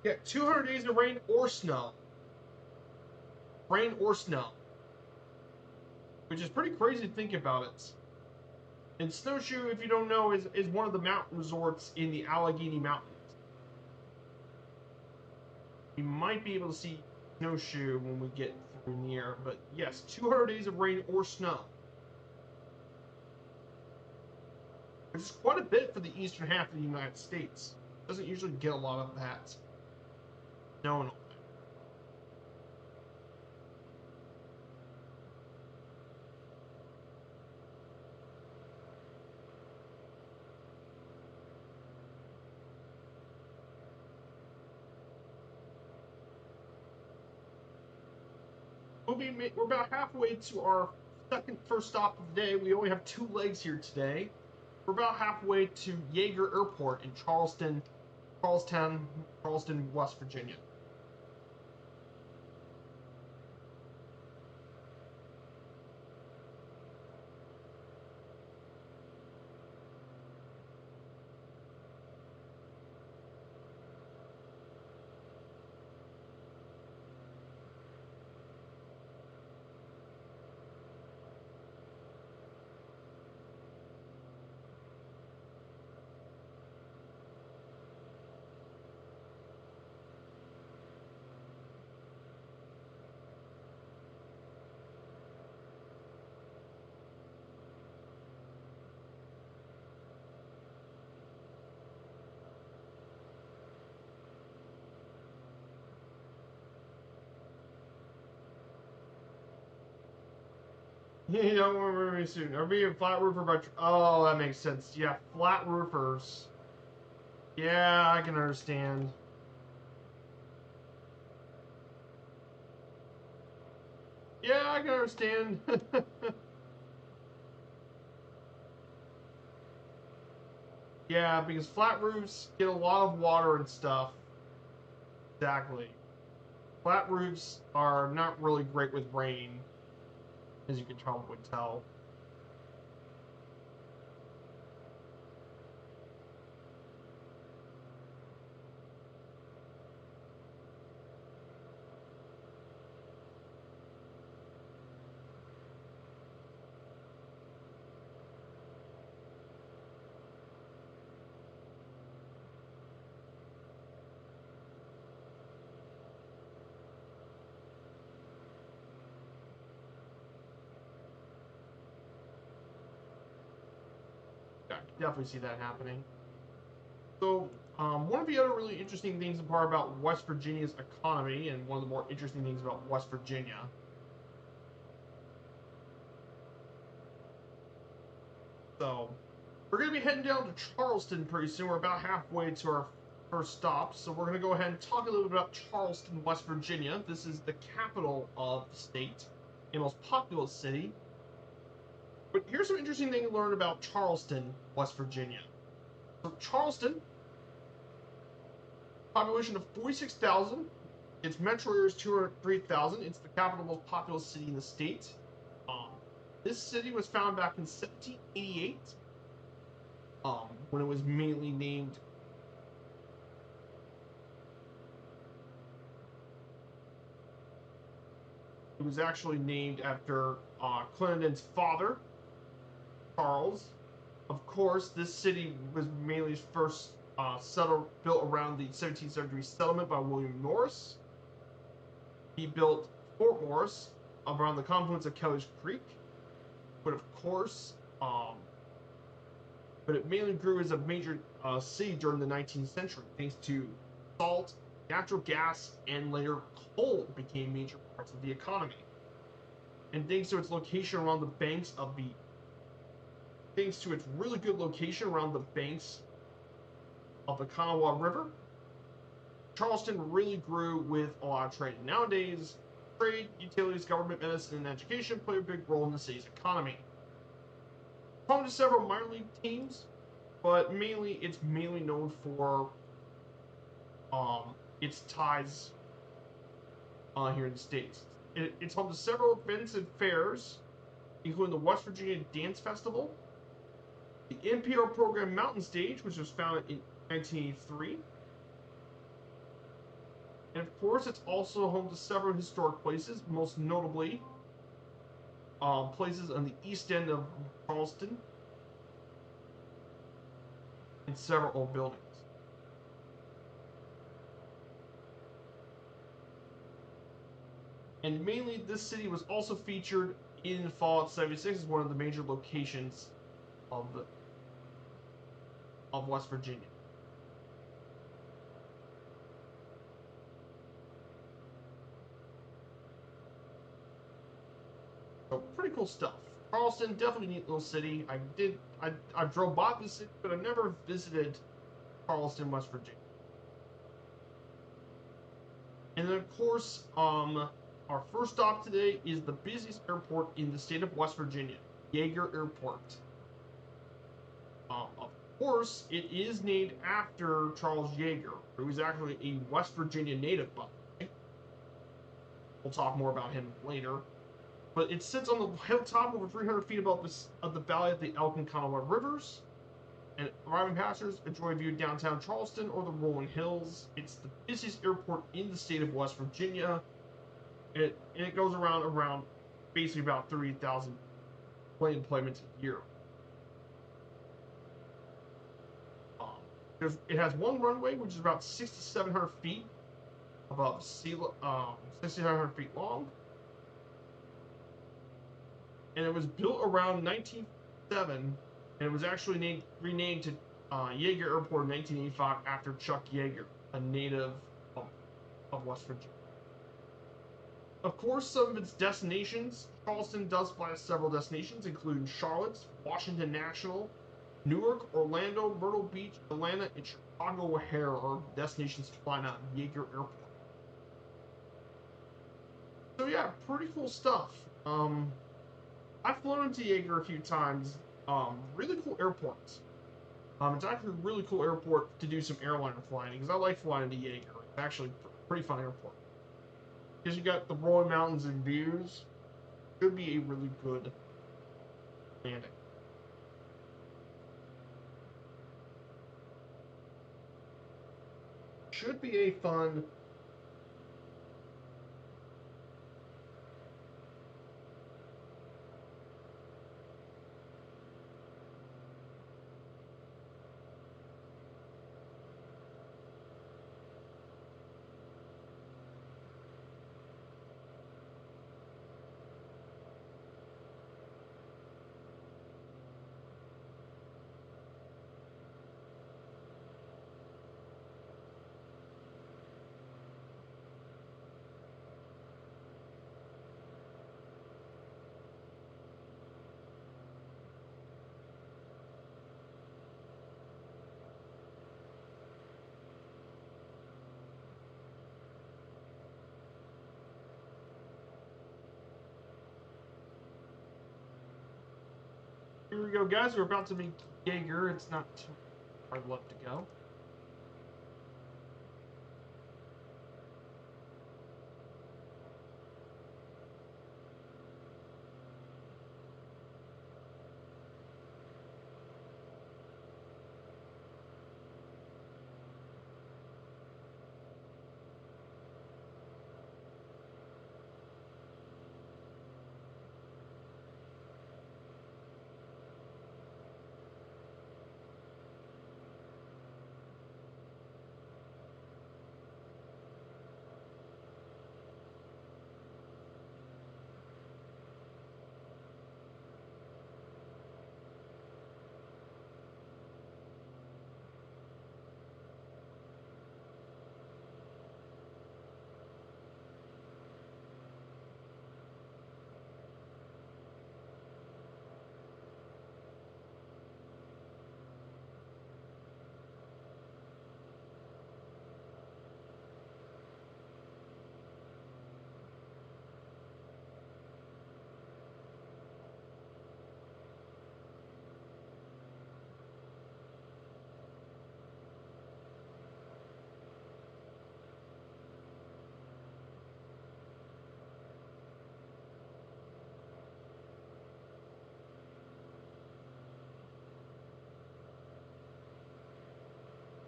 Yeah, 200 days of rain or snow. Rain or snow. Which is pretty crazy to think about it. And Snowshoe, if you don't know, is one of the mountain resorts in the Allegheny Mountains. We might be able to see Snowshoe when we get through near, but yes, 200 days of rain or snow. Which is quite a bit for the eastern half of the United States. Doesn't usually get a lot of that. No. We're about halfway to our first stop of the day. We only have 2 legs here today. We're about halfway to Yeager Airport in Charleston, West Virginia. You don't remember me soon. Are we a flat roofer by... Oh, that makes sense. Yeah, flat roofers. Yeah, I can understand. Yeah, I can understand. Yeah, because flat roofs get a lot of water and stuff. Exactly. Flat roofs are not really great with rain, as you can probably tell. Yeah, I can definitely see that happening. So, one of the other really interesting things about West Virginia's economy, and one of the more interesting things about West Virginia, so we're going to be heading down to Charleston pretty soon. We're about halfway to our first stop, so we're going to go ahead and talk a little bit about Charleston, West Virginia. This is the capital of the state, the most populous city. But here's some interesting thing to learn about Charleston, West Virginia. So Charleston, population of 46,000. Its metro area is 203,000. It's the capital, most populous city in the state. Um, this city was founded back in 1788, when it was mainly named. It was actually named after Clarendon's father, Charles. Of course, this city was mainly first built around the 17th century settlement by William Norris. He built Fort Morris around the confluence of Kelly's Creek, but of course, but it mainly grew as a major city during the 19th century, thanks to salt, natural gas, and later coal became major parts of the economy. And thanks to its location around the banks of the, thanks to its really good location around the banks of the Kanawha River, Charleston really grew with a lot of trade. Nowadays, trade, utilities, government, medicine, and education play a big role in the city's economy. Home to several minor league teams, but it's mainly known for its ties here in the States. It's home to several events and fairs, including the West Virginia Dance Festival, the NPR program Mountain Stage, which was founded in 1983. And of course, it's also home to several historic places, most notably places on the east end of Charleston and several old buildings. And mainly, this city was also featured in Fallout 76 as one of the major locations of West Virginia. So pretty cool stuff. Charleston, definitely a neat little city. I drove by this city, but I never visited Charleston, West Virginia. And then of course, our first stop today is the busiest airport in the state of West Virginia, Yeager Airport. Of course, it is named after Charles Yeager, who was actually a West Virginia native, by the way. We'll talk more about him later. But it sits on the hilltop over 300 feet above the valley of the Elk and Kanawha rivers. And arriving passengers enjoy a view of downtown Charleston or the rolling hills. It's the busiest airport in the state of West Virginia. And it goes around basically about 30,000 plane employments a year. It has one runway, which is about 6,700 feet above sea level, 6,700 feet long. And it was built around 1907, and it was actually renamed to Yeager Airport in 1985 after Chuck Yeager, a native of West Virginia. Of course, some of its destinations, Charleston does fly to several destinations, including Charlotte, Washington National, Newark, Orlando, Myrtle Beach, Atlanta, and Chicago O'Hare are destinations flying out of Yeager Airport. So yeah, pretty cool stuff. I've flown into Yeager a few times. Really cool airports. It's actually a really cool airport to do some airliner flying because I like flying to Jaeger. It's actually a pretty fun airport because you got the rolling mountains and views. Should be a really good landing. Should be a fun. Here we go, guys. We're about to meet Jaeger. It's not too hard left to go.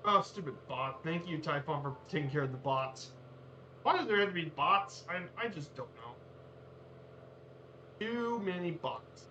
Oh, stupid bot. Thank you, Typhon, for taking care of the bots. Why does there have to be bots? I just don't know. Too many bots.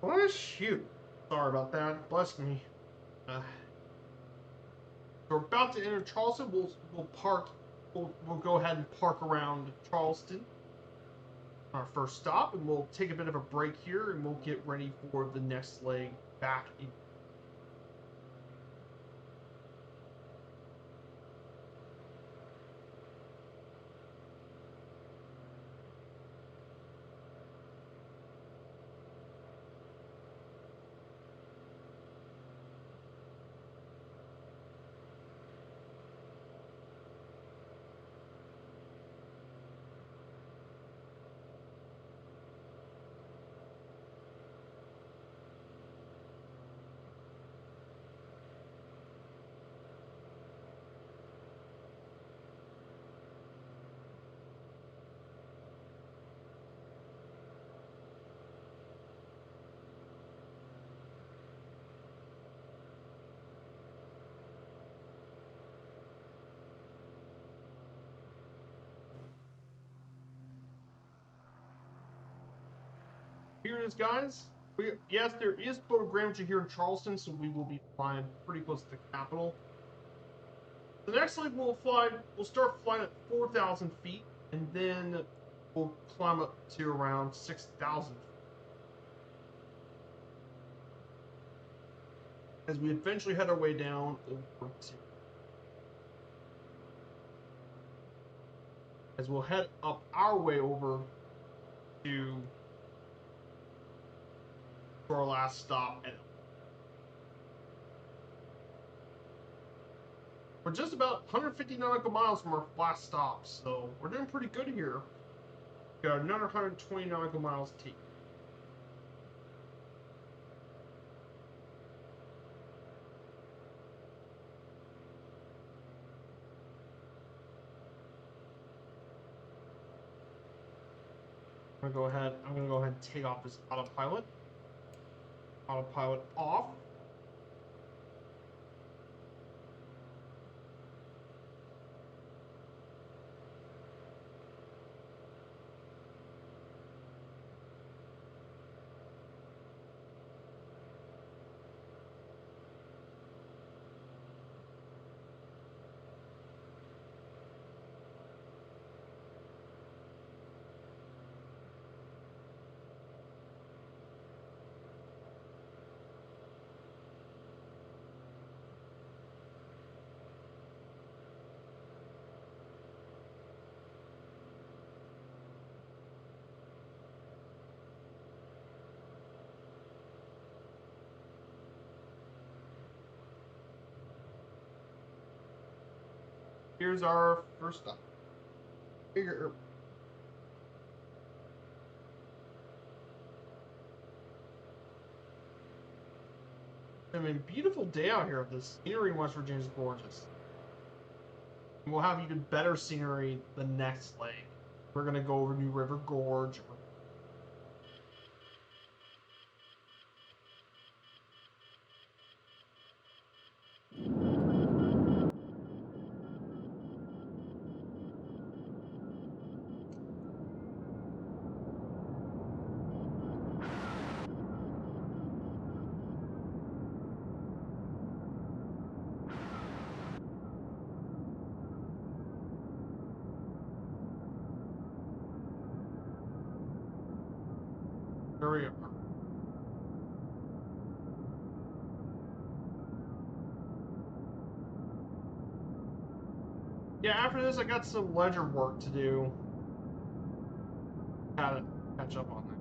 Bless you. Sorry about that. Bless me. We're about to enter Charleston. We'll park. We'll go ahead and park around Charleston. our first stop, and we'll take a bit of a break here, and we'll get ready for the next leg back in. Here it is, guys. Yes, there is photogrammetry here in Charleston, so we will be flying pretty close to the capital. The next leg we'll start flying at 4,000 feet, and then we'll climb up to around 6,000 feet. As we eventually head our way down over to, as we'll head up our way over to our last stop at, we're just about 150 nautical miles from our last stop, so we're doing pretty good here. Got another 120 nautical miles to take. I'm gonna go ahead and take off this autopilot. Autopilot off. Here's our first stop. Bigger. I mean, beautiful day out here. The scenery in West Virginia is gorgeous. And we'll have even better scenery the next leg. We're gonna go over New River Gorge. There we are. Yeah, after this, I got some ledger work to do. How to catch up on that.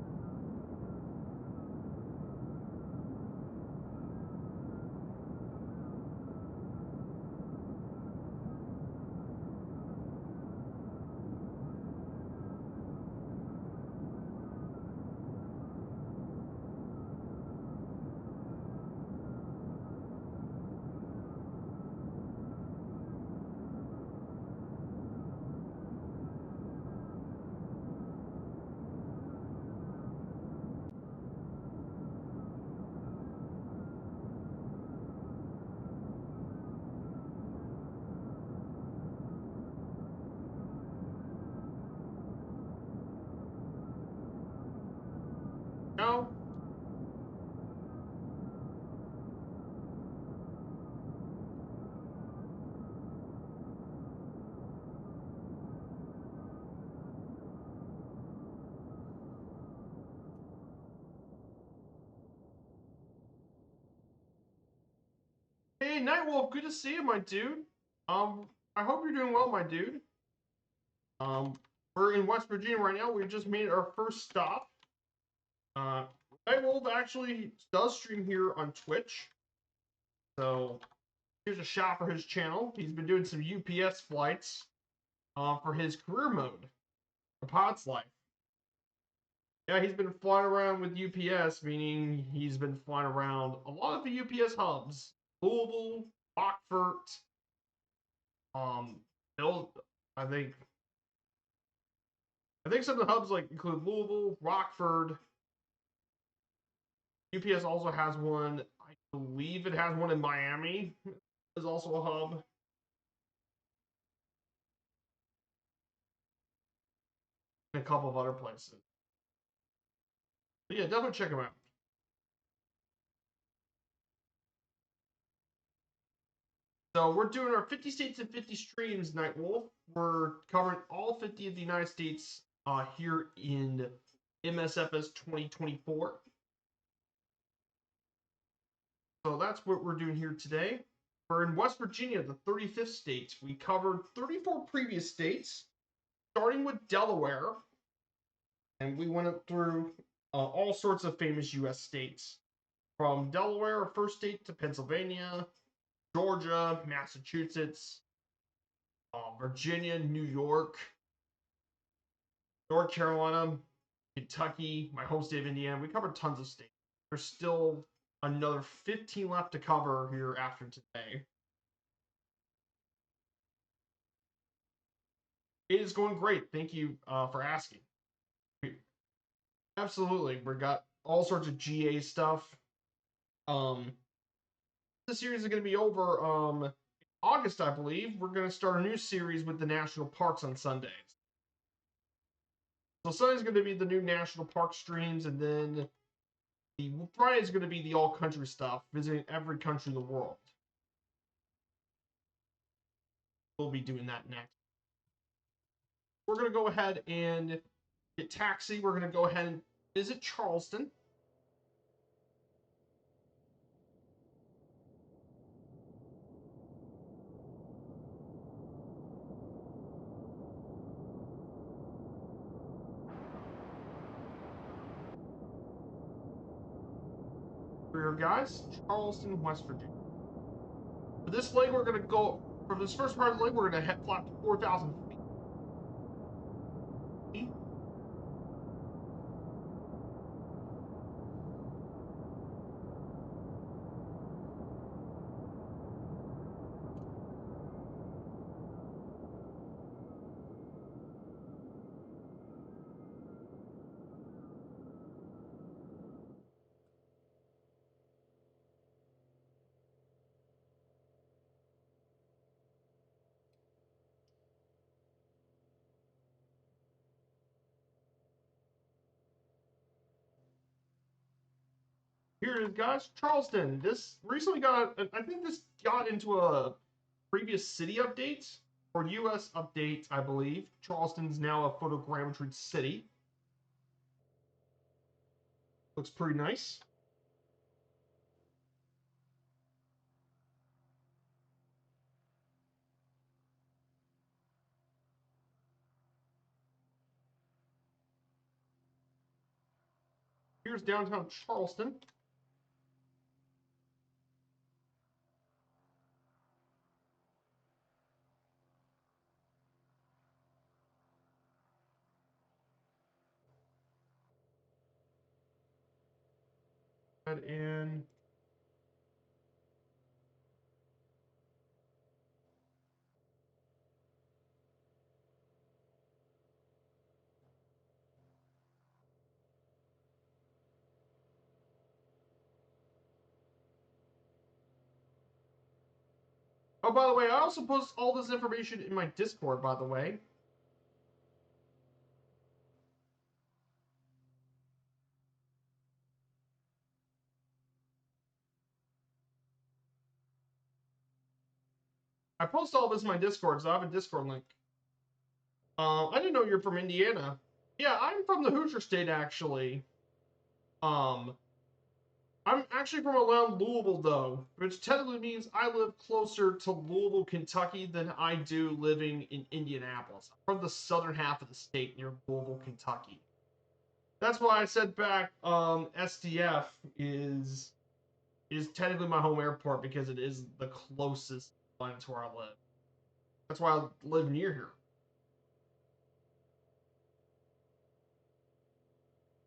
Nightwolf, good to see you, my dude. I hope you're doing well, my dude. We're in West Virginia right now. We just made our first stop. Nightwolf actually does stream here on Twitch. So here's a shot for his channel. He's been doing some UPS flights for his career mode, the Pod's Life. Yeah, he's been flying around with UPS, meaning he's been flying around a lot of the UPS hubs. Louisville, Rockford, Bill, I think some of the hubs like include Louisville, Rockford. UPS also has one. I believe it has one in Miami. Is also a hub. And a couple of other places. But yeah, definitely check them out. So we're doing our 50 states and 50 streams, Nightwolf. We're covering all 50 of the United States here in MSFS 2024. So that's what we're doing here today. We're in West Virginia, the 35th state. We covered 34 previous states, starting with Delaware. And we went through all sorts of famous U.S. states. From Delaware, our first state, to Pennsylvania, Georgia, Massachusetts, Virginia, New York, North Carolina, Kentucky, my home state of Indiana. We covered tons of states. There's still another 15 left to cover here after today. It is going great. Thank you for asking. Absolutely. We got all sorts of GA stuff. The series is going to be over August, I believe. We're going to start a new series with the national parks on Sundays. So Sunday's going to be the new national park streams, and then the Friday is going to be the all-country stuff, visiting every country in the world. We'll be doing that next. We're going to go ahead and get taxi. We're going to go ahead and visit Charleston. Here, guys, Charleston, West Virginia. For this leg, we're going to go, for this first part of the leg, we're going to head flat to 4,000 feet. Here it is, guys. Charleston. This recently got, I think this got into a previous city update or U.S. update, I believe. Charleston's now a photogrammetry city. Looks pretty nice. Here's downtown Charleston. And oh, by the way, I also post all this information in my Discord, by the way. I post all this in my Discord, so I have a Discord link. I didn't know you're from Indiana. Yeah, I'm from the Hoosier State, actually. I'm actually from around Louisville, though, which technically means I live closer to Louisville, Kentucky than I do living in Indianapolis. I'm from the southern half of the state near Louisville, Kentucky. That's why I said back SDF is technically my home airport because it is the closest one to where I live. That's why I live near here.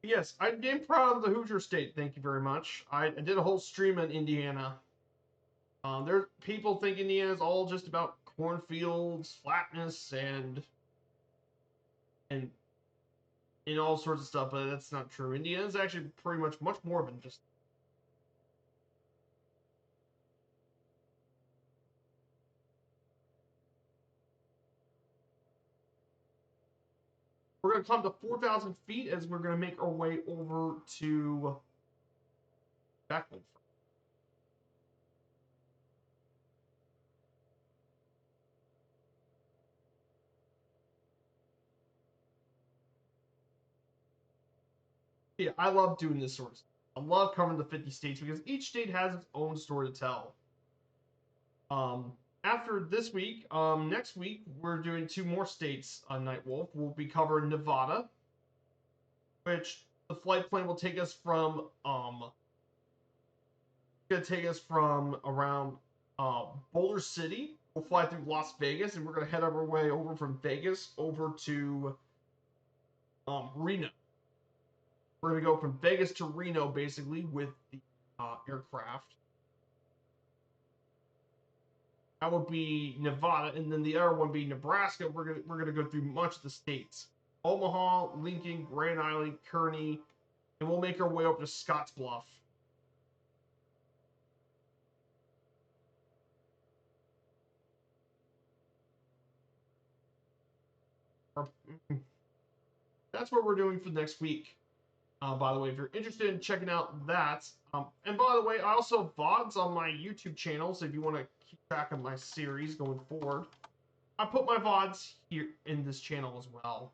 Yes, I am proud of the Hoosier State. Thank you very much. I did a whole stream on Indiana. There, people think Indiana is all just about cornfields, flatness, and and all sorts of stuff, but that's not true. Indiana is actually pretty much more than just. We're gonna climb to 4,000 feet as we're gonna make our way over to Beckman. Yeah, I love doing this sort of stuff. I love covering the 50 states because each state has its own story to tell. Um, After this week, next week we're doing two more states on Night Wolf. We'll be covering Nevada, which the flight plan will take us from gonna take us from around Boulder City. We'll fly through Las Vegas, and we're gonna head our way over from Vegas over to Reno. We're gonna go from Vegas to Reno basically with the aircraft. That would be Nevada, and then the other one be Nebraska. We're gonna go through much of the states: Omaha, Lincoln, Grand Island, Kearney, and we'll make our way up to Scottsbluff. That's what we're doing for next week. By the way, if you're interested in checking out that, and by the way, I also have VODs on my YouTube channel, so if you want to keep track of my series going forward, I put my VODs here in this channel as well.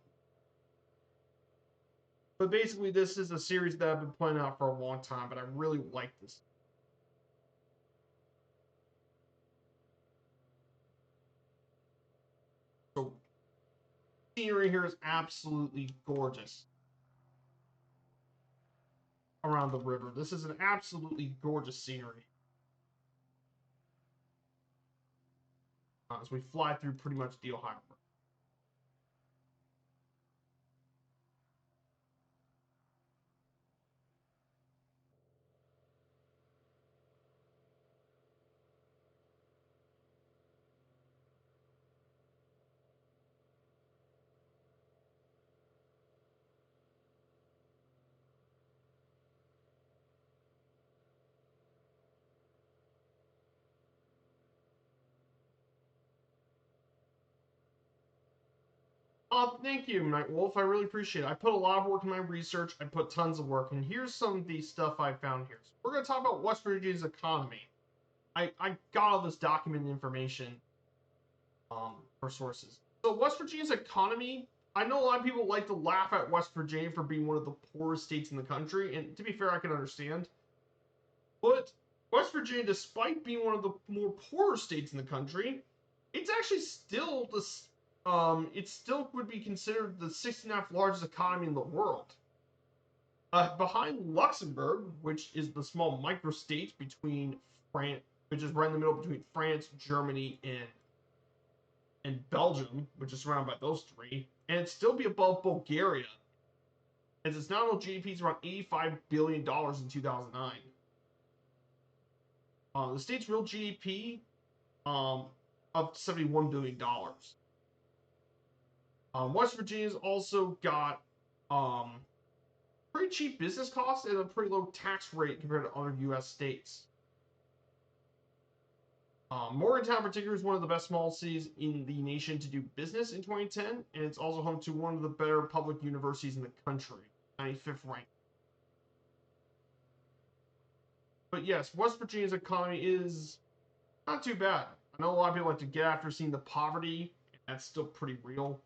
But basically, this is a series that I've been planning out for a long time, but I really like this. So, scenery here is absolutely gorgeous around the river. This is an absolutely gorgeous scenery. As we fly through pretty much the Ohio River. Thank you, Night Wolf. I really appreciate it. I put a lot of work in my research. I put tons of work, and here's some of the stuff I found here. So we're going to talk about West Virginia's economy. I got all this documented information for sources. So West Virginia's economy, I know a lot of people like to laugh at West Virginia for being one of the poorest states in the country, and to be fair, I can understand. But West Virginia, despite being one of the more poorer states in the country, it's actually still the it still would be considered the 69th largest economy in the world. Behind Luxembourg, which is the small microstate between France, which is right in the middle between France, Germany, and Belgium, which is surrounded by those three, and it'd still be above Bulgaria, as its nominal GDP is around $85 billion in 2009. The state's real GDP um, of $71 billion. West Virginia's also got pretty cheap business costs and a pretty low tax rate compared to other U.S. states. Morgantown, in particular, is one of the best small cities in the nation to do business in 2010, and it's also home to one of the better public universities in the country, 95th rank. But yes, West Virginia's economy is not too bad. I know a lot of people like to get after seeing the poverty, and that's still pretty real.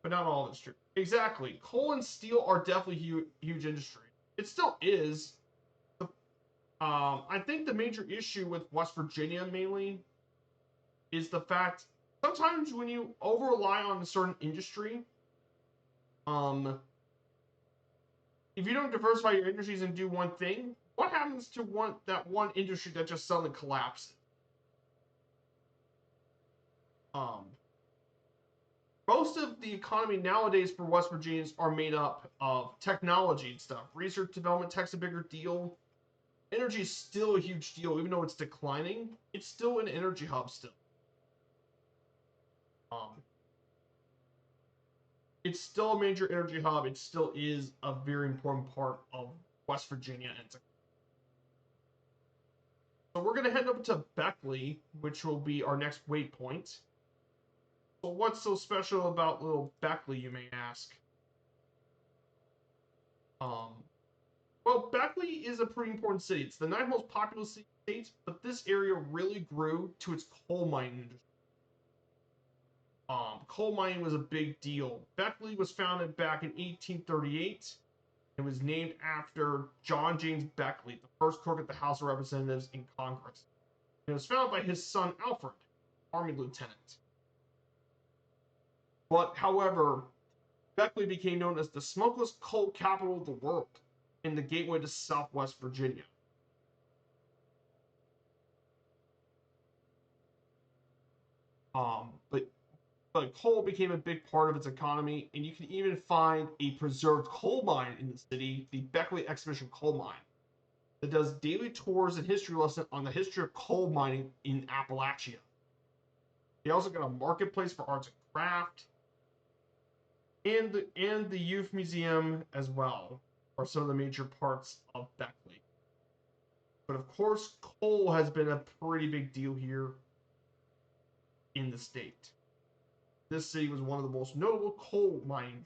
But but not all of it's true. Exactly. Coal and steel are definitely huge industry. It still is. I think the major issue with West Virginia mainly is the fact sometimes when you over rely on a certain industry, um, if you don't diversify your industries and do one thing, what happens to one industry that just suddenly collapses? Um, Most of the economy nowadays for West Virginians are made up of technology and stuff. Research development takes a bigger deal. Energy is still a huge deal, even though it's declining. It's still an energy hub still. Um, it's still a major energy hub. It still is a very important part of West Virginia. And so we're going to head up to Beckley, which will be our next waypoint. So what's so special about little Beckley, you may ask? Um, well, Beckley is a pretty important city. It's the ninth most populous city in the state, but this area really grew to its coal mining industry. Coal mining was a big deal. Beckley was founded back in 1838. It was named after John James Beckley, the first clerk at the House of Representatives in Congress. It was founded by his son Alfred, Army lieutenant. But, however, Beckley became known as the smokeless coal capital of the world and the gateway to Southwest Virginia. But coal became a big part of its economy, and you can even find a preserved coal mine in the city, the Beckley Exhibition Coal Mine, that does daily tours and history lessons on the history of coal mining in Appalachia. They also got a marketplace for arts and craft, and the youth museum as well are some of the major parts of Beckley. But of course, coal has been a pretty big deal here in the state. This city was one of the most notable coal mining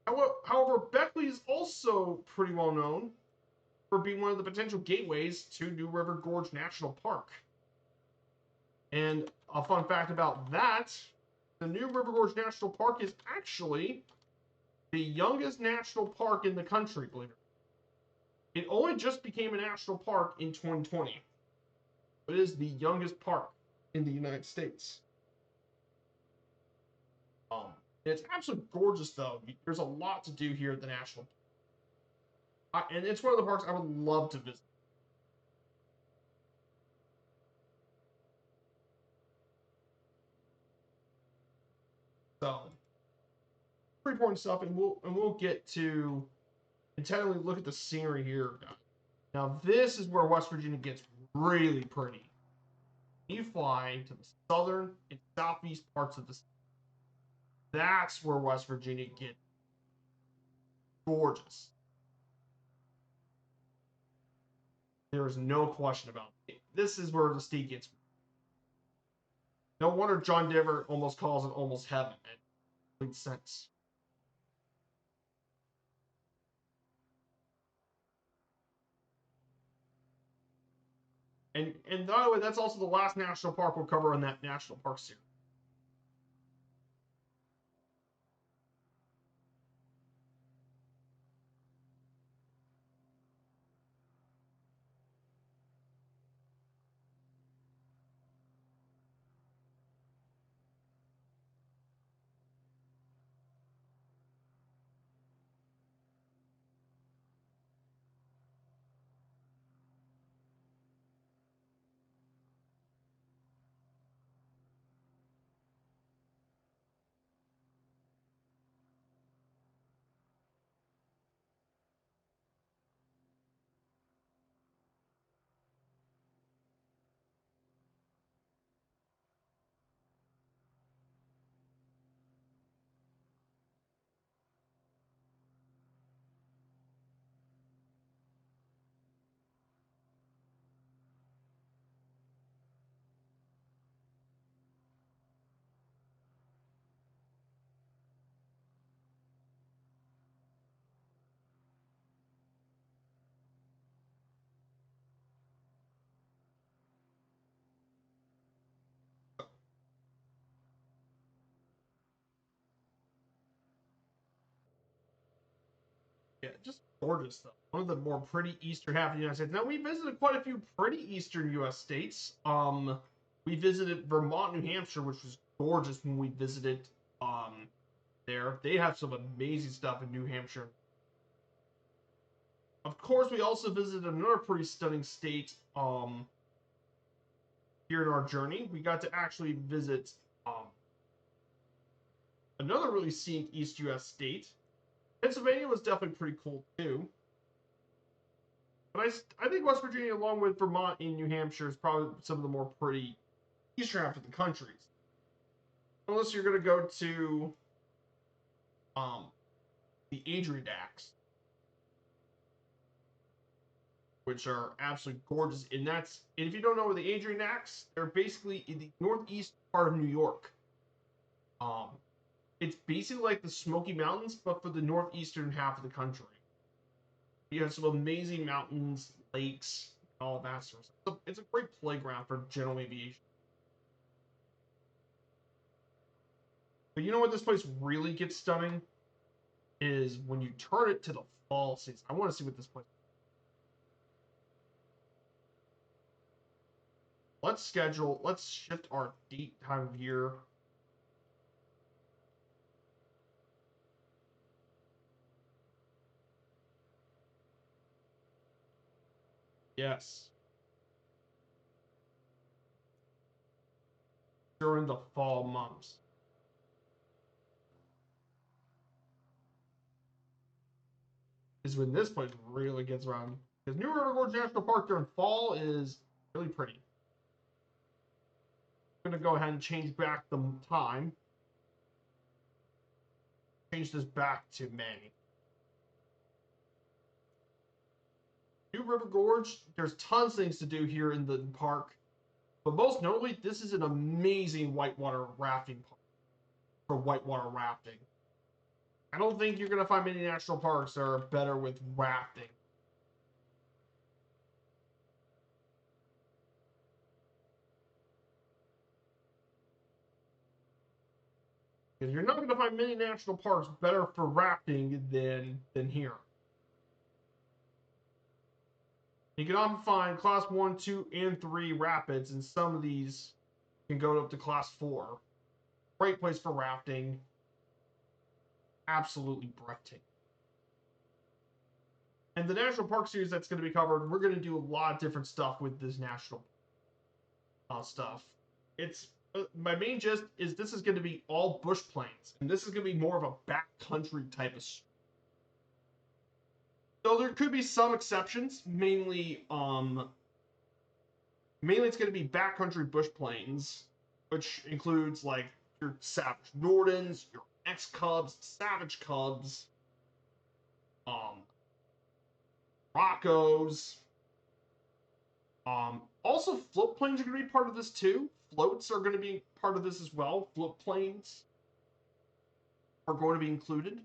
villages. However, Beckley is also pretty well known for being one of the potential gateways to New River Gorge National Park. And a fun fact about that, the New River Gorge National Park is actually the youngest national park in the country, believe it. It only just became a national park in 2020. It is the youngest park in the United States. It's absolutely gorgeous, though. There's a lot to do here at the national park. And it's one of the parks I would love to visit. So, pretty important stuff, and we'll get to intently look at the scenery here. Now, this is where West Virginia gets really pretty. You fly to the southern and southeast parts of the state. That's where West Virginia gets gorgeous. There is no question about it. This is where the state gets. No wonder John Denver almost calls it almost heaven. It makes sense. And by the way, that's also the last national park we'll cover in that national park series. Yeah, just gorgeous though. One of the more pretty eastern half of the United States. Now we visited quite a few pretty eastern U.S. states. We visited Vermont, New Hampshire, which was gorgeous when we visited. There they have some amazing stuff in New Hampshire. Of course, we also visited another pretty stunning state. Here in our journey, we got to actually visit another really scenic East U.S. state. Pennsylvania was definitely pretty cool too. But I think West Virginia, along with Vermont and New Hampshire, is probably some of the more pretty eastern half of the countries. Unless you're going to go to um, the Adirondacks, which are absolutely gorgeous. And if you don't know where the Adirondacks, they're basically in the northeast part of New York. Um, it's basically like the Smoky Mountains, but for the northeastern half of the country. You have some amazing mountains, lakes, all that sort of stuff. It's a great playground for general aviation. But you know what this place really gets stunning? Is when you turn it to the fall season. I want to see what this place. Let's shift our date time of year. Yes. During the fall months. Is when this place really gets around. Because New River Gorge National Park during fall is really pretty. I'm going to go ahead and change back the time. Change this back to May. New River Gorge, there's tons of things to do here in the park. But most notably, this is an amazing whitewater rafting park for whitewater rafting. I don't think you're going to find many national parks that are better with rafting. Because you're not going to find many national parks better for rafting than here. You can often find class 1, 2, and 3 rapids, and some of these can go up to class 4. Great place for rafting. Absolutely breathtaking. And the National Park Series that's going to be covered, we're going to do a lot of different stuff with this national stuff. It's my main gist is this is going to be all bush plains, and this is going to be more of a backcountry type of. So there could be some exceptions, mainly it's going to be backcountry bush plains, which includes like your Savage Nordens, your X Cubs, Savage Cubs, Roccos. Also, float planes are going to be part of this too. Floats are going to be part of this as well. Float planes are going to be included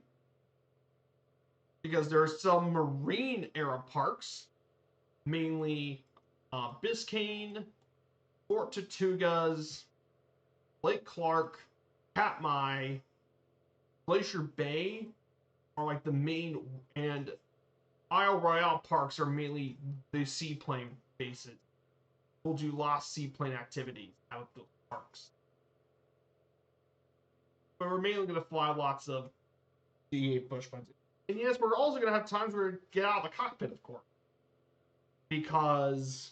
because there are some marine era parks, mainly Biscayne, Fort Tortugas, Lake Clark, Katmai, Glacier Bay are like the main, and Isle Royale parks are mainly the seaplane bases. We'll do lost seaplane activities out of those parks. But we're mainly going to fly lots of D8 bush planes. And yes, we're also going to have times where we get out of the cockpit, of course. Because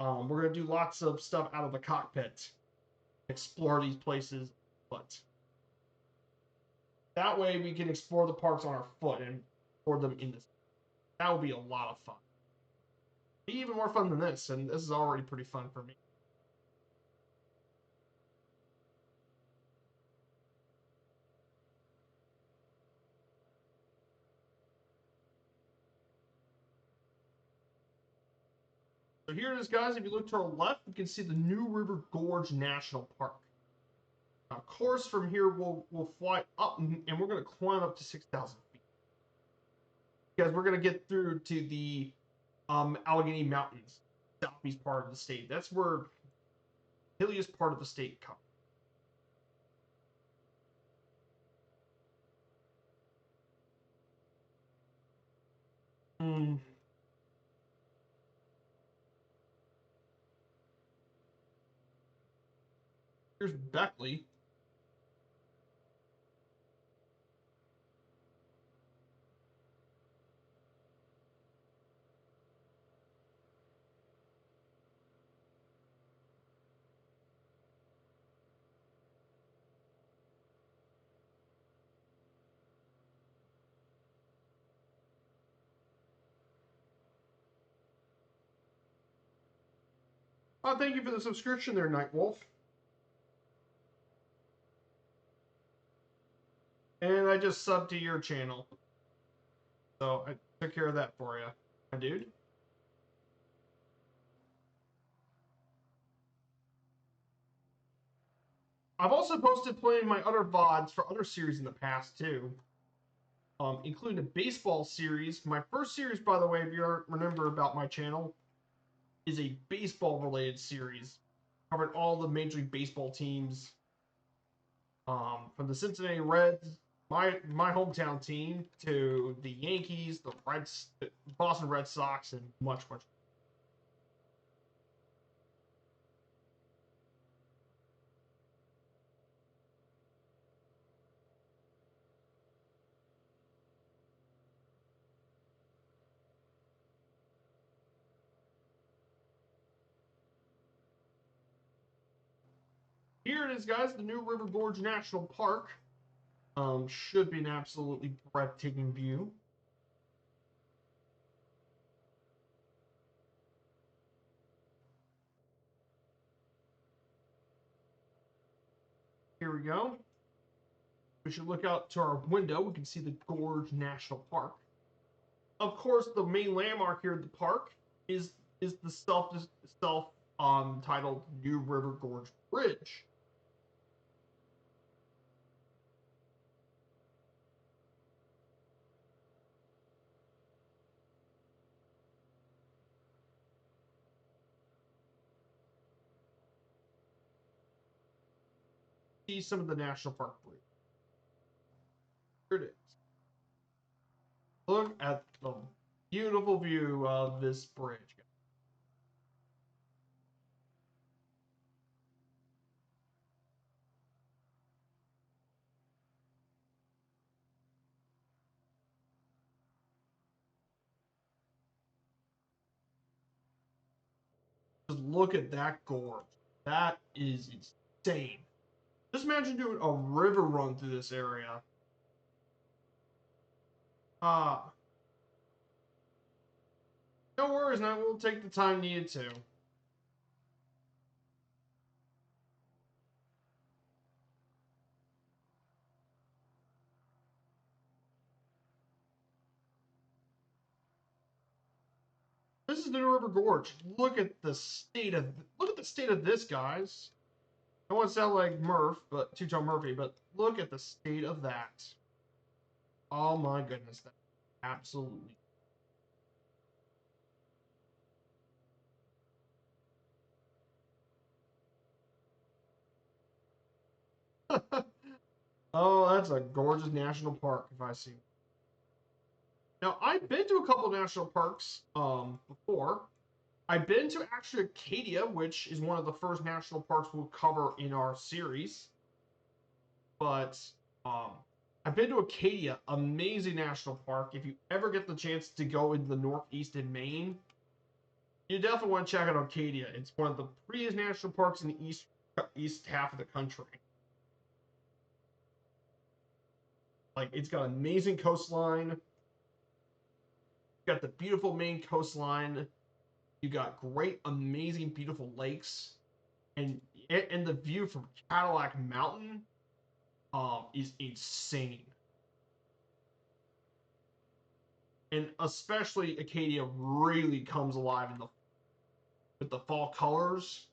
we're going to do lots of stuff out of the cockpit. Explore these places on foot. That way we can explore the parks on our foot and explore them in this. That would be a lot of fun. Be even more fun than this, and this is already pretty fun for me. So here it is, guys. If you look to our left, you can see the New River Gorge National Park. Now, of course, from here we'll fly up, and we're going to climb up to 6,000 feet. Because we're going to get through to the Allegheny Mountains, southeast part of the state. That's where the hilliest part of the state comes. Here's Beckley. Oh, thank you for the subscription there, Nightwolf. And I just subbed to your channel. So I took care of that for you, my dude. I've also posted plenty of my other VODs for other series in the past, too. Including a baseball series. My first series, by the way, if you remember about my channel, is a baseball-related series. Covered all the Major League Baseball teams. From the Cincinnati Reds, my hometown team, to the Yankees, the Boston Red Sox, and much, much. Here it is, guys, the new River Gorge National Park. Should be an absolutely breathtaking view. Here we go. We should look out to our window. We can see the Gorge National Park. Of course, the main landmark here at the park is the self titled New River Gorge Bridge. See some of the national park bridge. Here it is. Look at the beautiful view of this bridge. Just look at that gorge. That is insane. Just imagine doing a river run through this area. Ah, no worries, now we'll take the time needed to. This is the New River Gorge. Look at the state of this, guys. I don't want to sound like Murph, but Two-Tone Murphy, but look at the state of that. Oh my goodness, that absolutely. Oh, that's a gorgeous national park if I see. Now, I've been to a couple of national parks before. I've been to actually Acadia, which is one of the first national parks we'll cover in our series. But um, I've been to Acadia, amazing national park. If you ever get the chance to go into the Northeast in Maine, you definitely want to check out Acadia. It's one of the prettiest national parks in the east half of the country. Like, it's got an amazing coastline. You got the beautiful Maine coastline. You got great, amazing, beautiful lakes, and the view from Cadillac Mountain is insane. And especially Acadia really comes alive with the fall colors.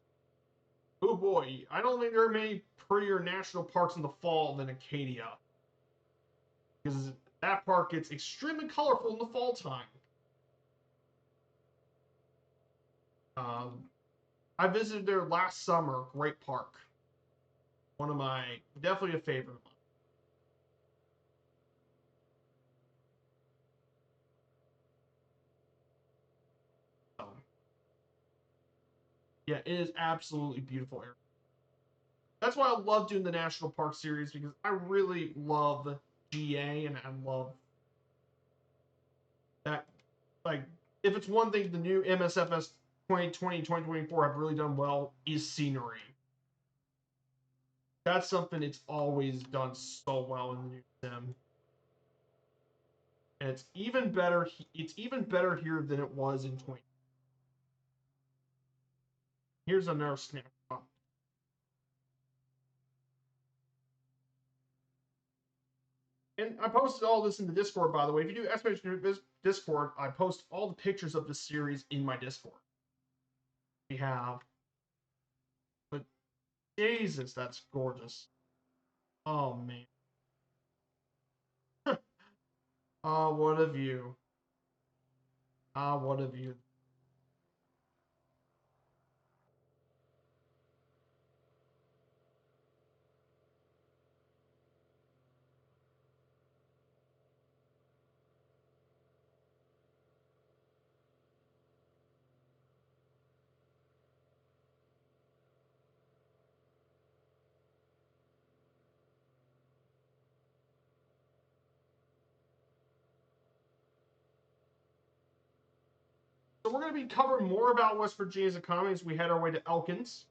Oh boy, I don't think there are many prettier national parks in the fall than Acadia, because that park gets extremely colorful in the fall time. Um, I visited there last summer. Great park. One of my definitely a favorite of mine. So, yeah, it is absolutely beautiful area. That's why I love doing the National Park Series, because I really love GA, and I love that. Like, if it's one thing the new MSFS 2020-2024 have really done well, is scenery. That's something it's always done so well in the new sim. And it's even better. It's even better here than it was in 20. Here's another snapshot. And I posted all this in the Discord, by the way. If you do Expedition Discord, I post all the pictures of the series in my Discord. We have, but Jesus, that's gorgeous. Oh man. Ah, what a view. Ah, what a view. So we're going to be covering more about West Virginia's economy as we head our way to Elkins.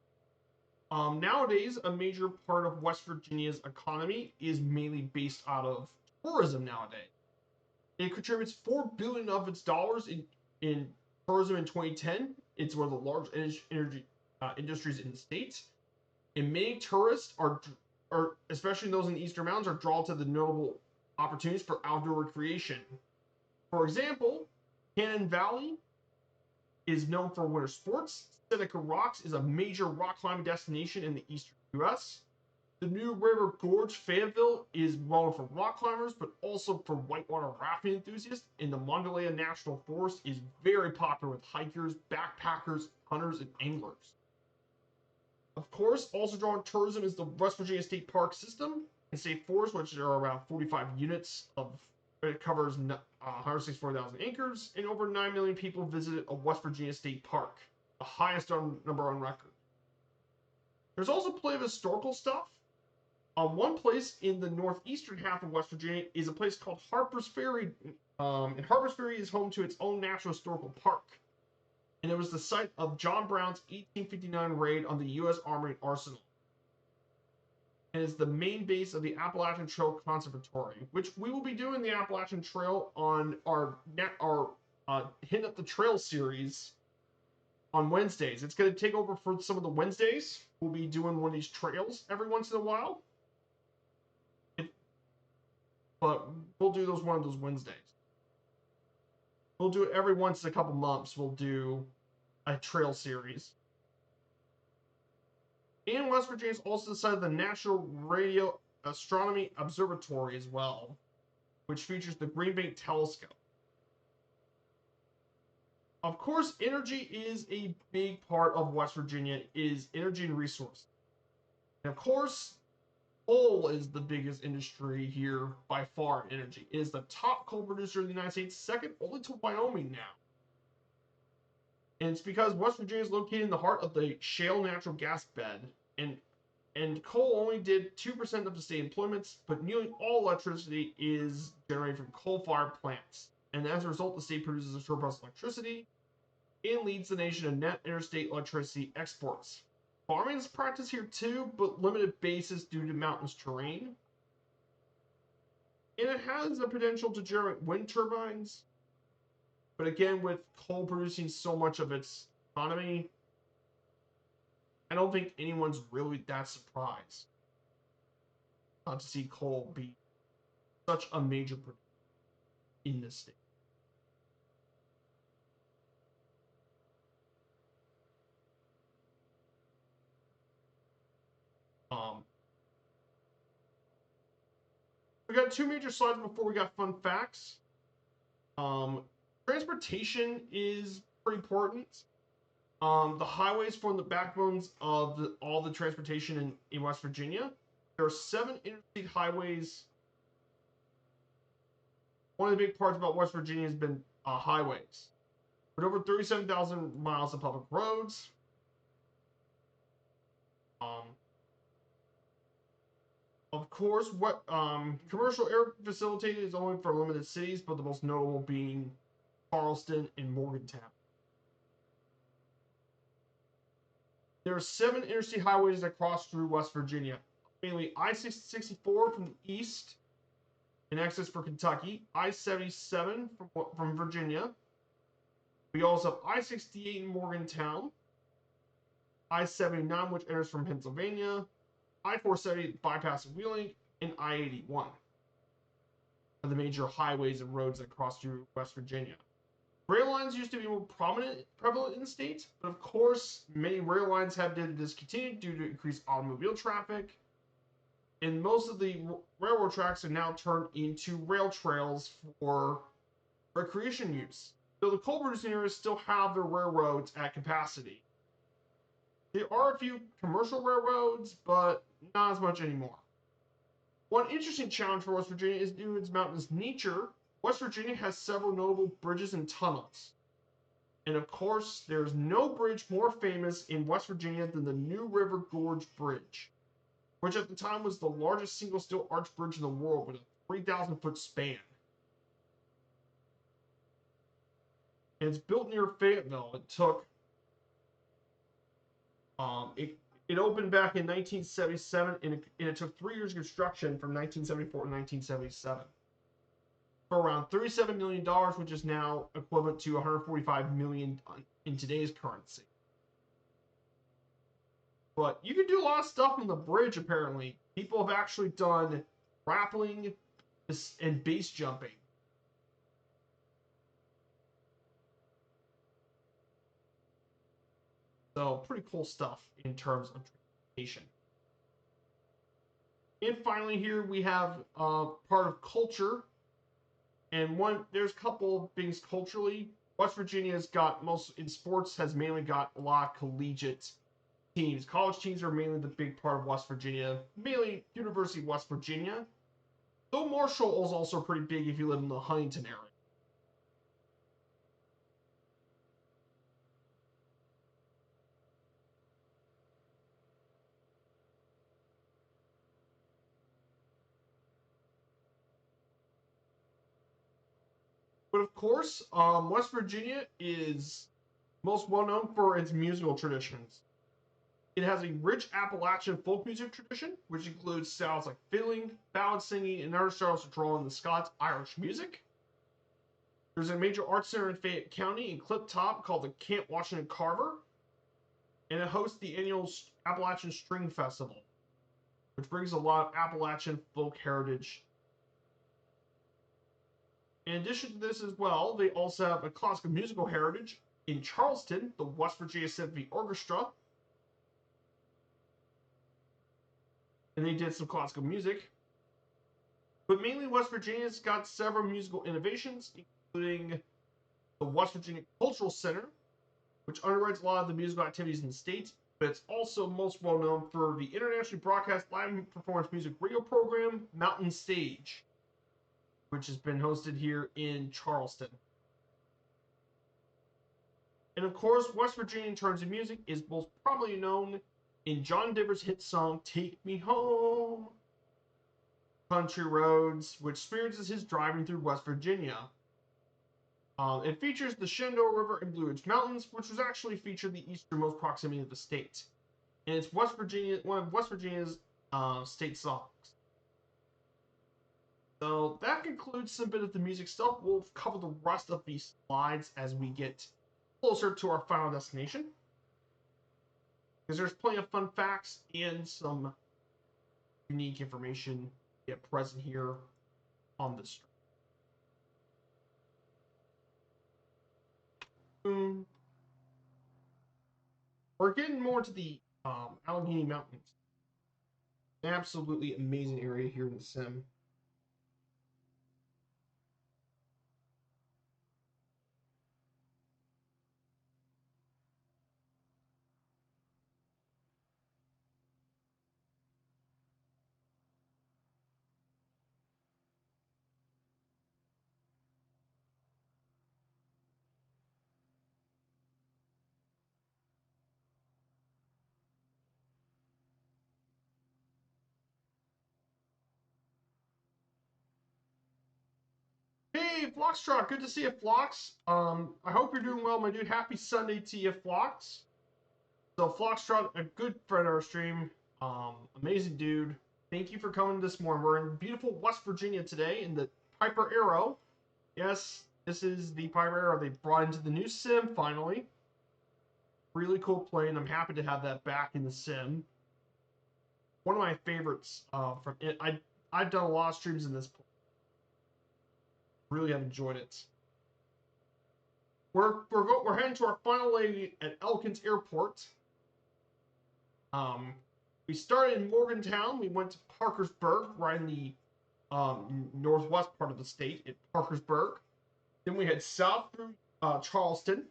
Nowadays, a major part of West Virginia's economy is mainly based out of tourism nowadays. It contributes $4 billion of its dollars in tourism in 2010. It's one of the largest energy industries in the state. And many tourists are, especially those in the Eastern Mountains, are drawn to the notable opportunities for outdoor recreation. For example, Cannon Valley is known for winter sports. Seneca Rocks is a major rock climbing destination in the eastern U.S. The New River Gorge, Fayetteville, is known for rock climbers, but also for whitewater rafting enthusiasts. And the Monongahela National Forest is very popular with hikers, backpackers, hunters, and anglers. Of course, also drawing tourism is the West Virginia State Park System and State Forest, which are around 45 units of. It covers 164,000 acres, and over 9 million people visited a West Virginia State Park, the highest number on record. There's also plenty of historical stuff. One place in the northeastern half of West Virginia is a place called Harper's Ferry, and Harper's Ferry is home to its own natural historical park. And it was the site of John Brown's 1859 raid on the U.S. Armory Arsenal. And is the main base of the Appalachian Trail Conservatory, which we will be doing the Appalachian Trail on our Hit Up the Trail series on Wednesdays. It's going to take over for some of the Wednesdays. We'll be doing one of these trails every once in a while. But we'll do one of those Wednesdays. We'll do it every once in a couple months. We'll do a trail series. And West Virginia is also the site of the National Radio Astronomy Observatory as well, which features the Green Bank Telescope. Of course, energy is a big part of West Virginia, is energy and resources. And of course, coal is the biggest industry here by far in energy. It is the top coal producer in the United States, second only to Wyoming now. And it's because West Virginia is located in the heart of the shale natural gas bed, and coal only did 2% of the state employments, but nearly all electricity is generated from coal-fired plants. And as a result, the state produces a surplus electricity and leads the nation in net interstate electricity exports. Farming is practiced here too, but limited basis due to mountainous terrain. And it has the potential to generate wind turbines. But again, with coal producing so much of its economy, I don't think anyone's really that surprised not to see coal be such a major producer in this state. We got two major slides before we got fun facts. Transportation is pretty important. The highways form the backbones of all the transportation in West Virginia. There are 7 interstate highways. One of the big parts about West Virginia has been highways. With over 37,000 miles of public roads. Of course, what commercial air facilitated is only for limited cities, but the most notable being Charleston and Morgantown. There are 7 interstate highways that cross through West Virginia, mainly I-64 from the east in access for Kentucky, I-77 from Virginia. We also have I-68 in Morgantown, I-79 which enters from Pennsylvania, I-470 bypassing Wheeling, and I-81 are the major highways and roads that cross through West Virginia. Rail lines used to be more prevalent in the state, but of course, many rail lines have been discontinued due to increased automobile traffic, and most of the railroad tracks are now turned into rail trails for recreation use. So the coal producing areas still have their railroads at capacity. There are a few commercial railroads, but not as much anymore. One interesting challenge for West Virginia is due to its mountainous nature. West Virginia has several notable bridges and tunnels. And of course, there's no bridge more famous in West Virginia than the New River Gorge Bridge, which at the time was the largest single steel arch bridge in the world with a 3,000-foot span. And it's built near Fayetteville. It took it opened back in 1977, and it took 3 years of construction from 1974 to 1977. For around $37 million, which is now equivalent to $145 million in today's currency. But you can do a lot of stuff on the bridge, apparently. People have actually done grappling and base jumping. So, pretty cool stuff in terms of transportation. And finally, here we have part of culture. And there's a couple of things culturally. West Virginia's got in sports has mainly got a lot of collegiate teams. College teams are mainly the big part of West Virginia, mainly University of West Virginia. Though Marshall is also pretty big if you live in the Huntington area. But of course, West Virginia is most well known for its musical traditions. It has a rich Appalachian folk music tradition, which includes styles like fiddling, ballad singing, and other styles that draw on the Scots Irish music. There's a major arts center in Fayette County in Clip Top called the Camp Washington Carver, and it hosts the annual Appalachian String Festival, which brings a lot of Appalachian folk heritage. In addition to this as well, they also have a classical musical heritage in Charleston, the West Virginia Symphony Orchestra, and they did some classical music. But mainly West Virginia's got several musical innovations, including the West Virginia Cultural Center, which underwrites a lot of the musical activities in the state, but it's also most well known for the internationally broadcast live performance music radio program, Mountain Stage, which has been hosted here in Charleston. And of course, West Virginia in terms of music is most probably known in John Denver's hit song, Take Me Home, Country Roads, which experiences his driving through West Virginia. It features the Shenandoah River and Blue Ridge Mountains, which was actually featured the easternmost proximity of the state. And it's one of West Virginia's state songs. So that concludes a bit of the music stuff. We'll cover the rest of these slides as we get closer to our final destination. Because there's plenty of fun facts and some unique information present here on the stream. We're getting more to the Allegheny Mountains. Absolutely amazing area here in the sim. Hey, Floxtrot, good to see you, Flox. I hope you're doing well, my dude. Happy Sunday to you, Flox. So, Floxtrot, a good friend of our stream, amazing dude. Thank you for coming this morning. We're in beautiful West Virginia today in the Piper Arrow. Yes, this is the Piper Arrow they brought into the new sim finally. Really cool plane. I'm happy to have that back in the sim. One of my favorites from it. I've done a lot of streams in this plane. Really have enjoyed it. We're heading to our final leg at Elkins Airport. We started in Morgantown. We went to Parkersburg, right in the northwest part of the state at Parkersburg. Then we head south through Charleston.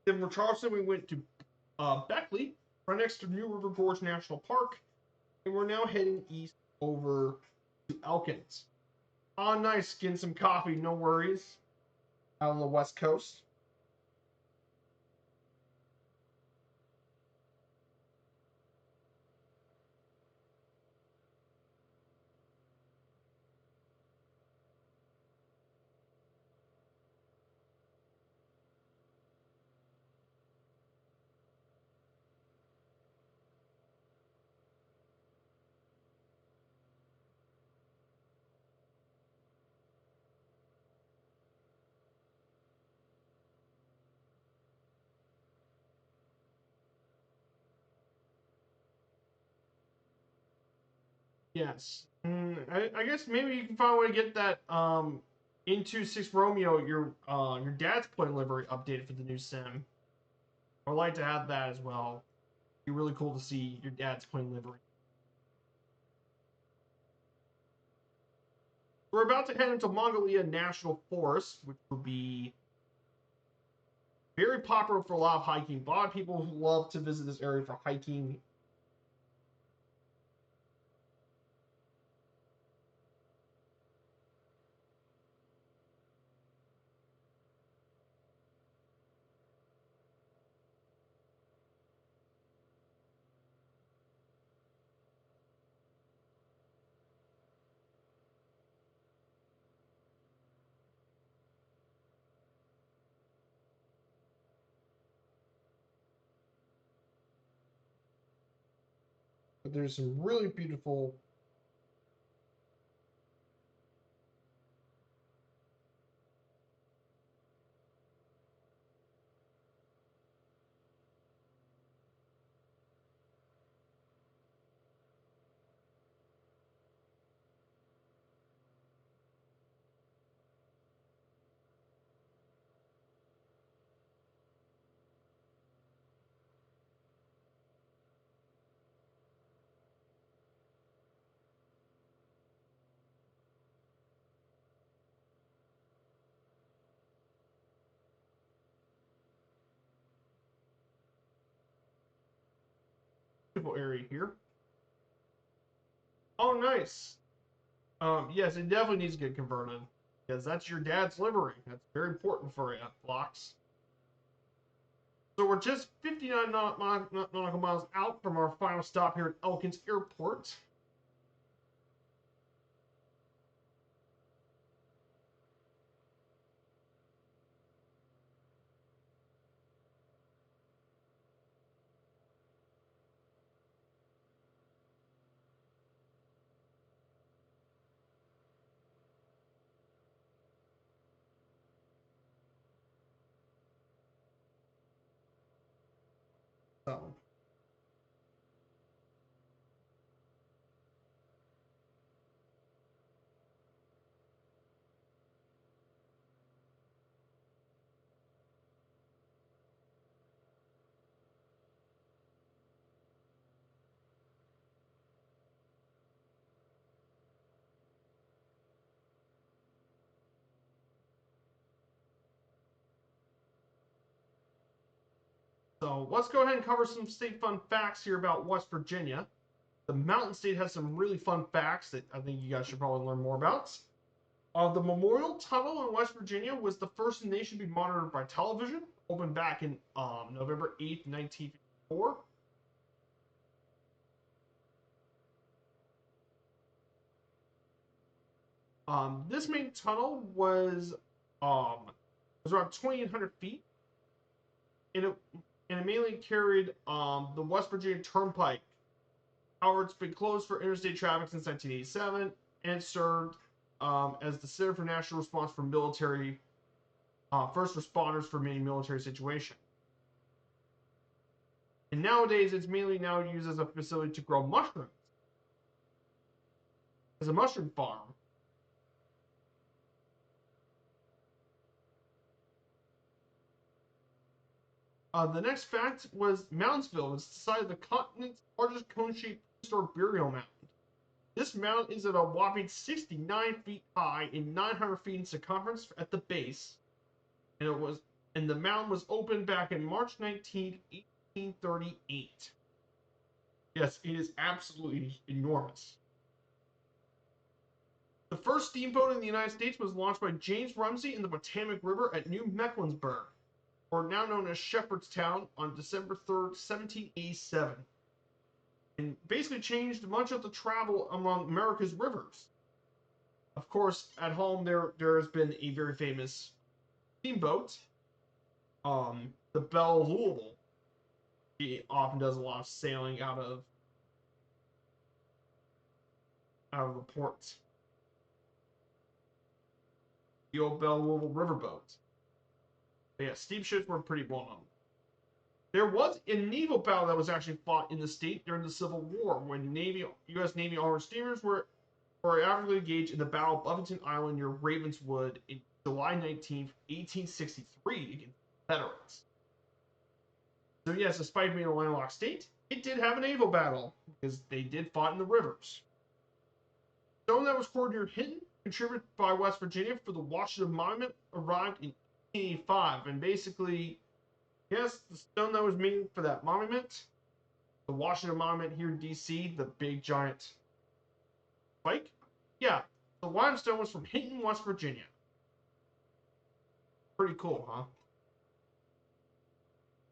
Then from Charleston, we went to Beckley, right next to New River Gorge National Park. And we're now heading east over to Elkins. Oh, nice. Getting some coffee, no worries. Out on the west coast. Yes. I guess maybe you can find a way to get that into 6 Romeo, your dad's plane livery updated for the new sim. I'd like to have that as well. It'd be really cool to see your dad's plane livery. We're about to head into Mongolia National Forest, which will be very popular for a lot of hiking. A lot of people who love to visit this area for hiking. But there's some really beautiful area here. Oh, nice. Yes, it definitely needs to get converted because that's your dad's livery. That's very important for you, Blocks. So we're just 59 nautical miles out from our final stop here at Elkins Airport. So So let's go ahead and cover some state fun facts here about West Virginia. The Mountain State has some really fun facts that I think you guys should probably learn more about. The Memorial Tunnel in West Virginia was the first in the nation to be monitored by television, opened back in November 8th, 1954. This main tunnel was around 2,800 feet, and it mainly carried the West Virginia Turnpike. However, it's been closed for interstate traffic since 1987, and it served as the Center for National Response for military first responders for many military situations. And nowadays, it's mainly now used as a facility to grow mushrooms, as a mushroom farm. The next fact was Moundsville was decided the continent's largest cone-shaped prehistoric burial mound. This mound is at a whopping 69 feet high and 900 feet in circumference at the base, and the mound was opened back in March 19th, 1838. Yes, it is absolutely enormous. The first steamboat in the United States was launched by James Rumsey in the Potomac River at New Mecklenburg, or now known as Shepherdstown, on December 3rd, 1787, and basically changed much of the travel among America's rivers. Of course, at home there has been a very famous steamboat, the Belle of Louisville. He often does a lot of sailing out of the port. The old Belle of Louisville riverboat. But yeah, steamships were pretty well known. There was a naval battle that was actually fought in the state during the Civil War when U.S. Navy armored steamers were actively engaged in the Battle of Buffington Island near Ravenswood in July 19th, 1863 against the Confederates. So yes, despite being a landlocked state, it did have a naval battle because they did fight in the rivers. Stone that was quartered near Hinton, contributed by West Virginia for the Washington Monument, arrived in 1885, and basically, yes, the stone that was made for that monument, the Washington Monument here in D.C., the big giant spike, yeah, the limestone was from Hinton, West Virginia. Pretty cool, huh?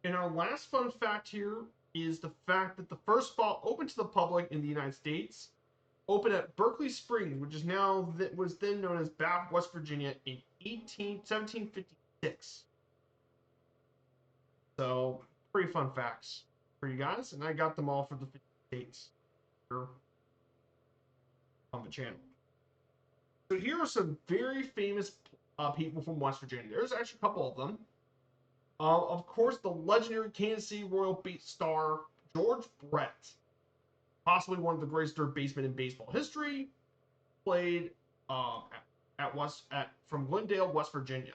And our last fun fact here is the fact that the first spa open to the public in the United States opened at Berkeley Springs, which is now was then known as Bath, West Virginia, in 1756. So, pretty fun facts for you guys, and I got them all for the 50 states here on the channel. So here are some very famous people from West Virginia. There's actually a couple of them. Of course, the legendary Kansas City Royal beat star George Brett, possibly one of the greatest third basemen in baseball history, played from Glendale, West Virginia.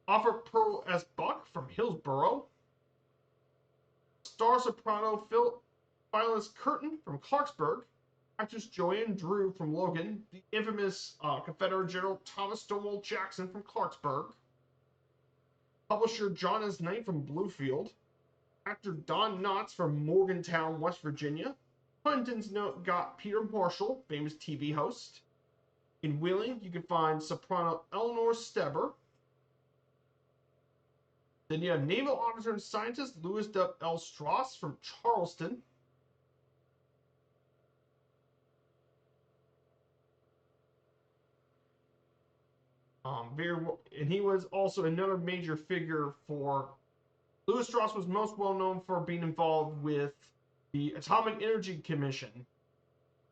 Offer Pearl S. Buck from Hillsboro. Star soprano Phyllis Curtin from Clarksburg. Actress Joanne Drew from Logan. The infamous Confederate General Thomas Stonewall Jackson from Clarksburg. Publisher John S. Knight from Bluefield. Actor Don Knotts from Morgantown, West Virginia. Huntington's note got Peter Marshall, famous TV host. In Wheeling, you can find soprano Eleanor Steber. Then you have naval officer and scientist Louis W. Strauss from Charleston. And he was also another major figure for. Louis Strauss was most well known for being involved with the Atomic Energy Commission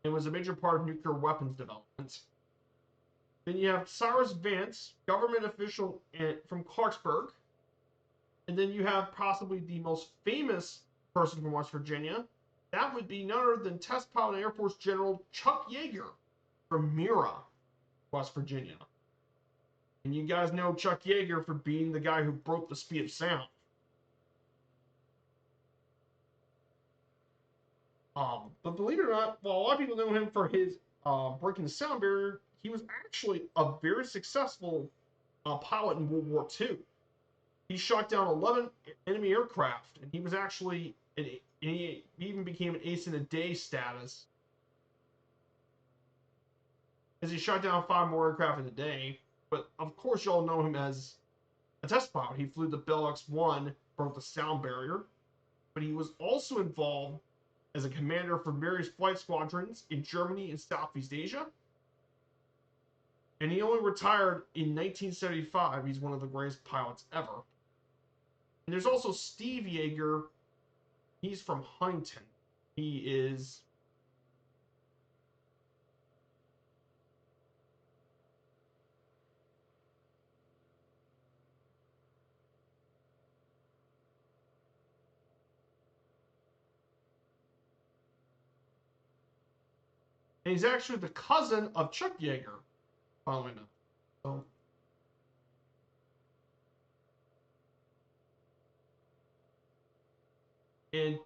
and was a major part of nuclear weapons development. Then you have Cyrus Vance, government official from Clarksburg. And then you have possibly the most famous person from West Virginia. That would be none other than Test Pilot and Air Force General Chuck Yeager from Mira, West Virginia. And you guys know Chuck Yeager for being the guy who broke the speed of sound. But believe it or not, while a lot of people know him for his breaking the sound barrier, he was actually a very successful pilot in World War II. He shot down 11 enemy aircraft, and he was actually he even became an ace in a day status, as he shot down 5 more aircraft in a day. But of course, y'all know him as a test pilot. He flew the Bell X-1, broke the sound barrier, but he was also involved as a commander for various flight squadrons in Germany and Southeast Asia. And he only retired in 1975. He's one of the greatest pilots ever. And there's also Steve Yeager. He's from Huntington. He is and he's actually the cousin of Chuck Yeager, following up. So, and,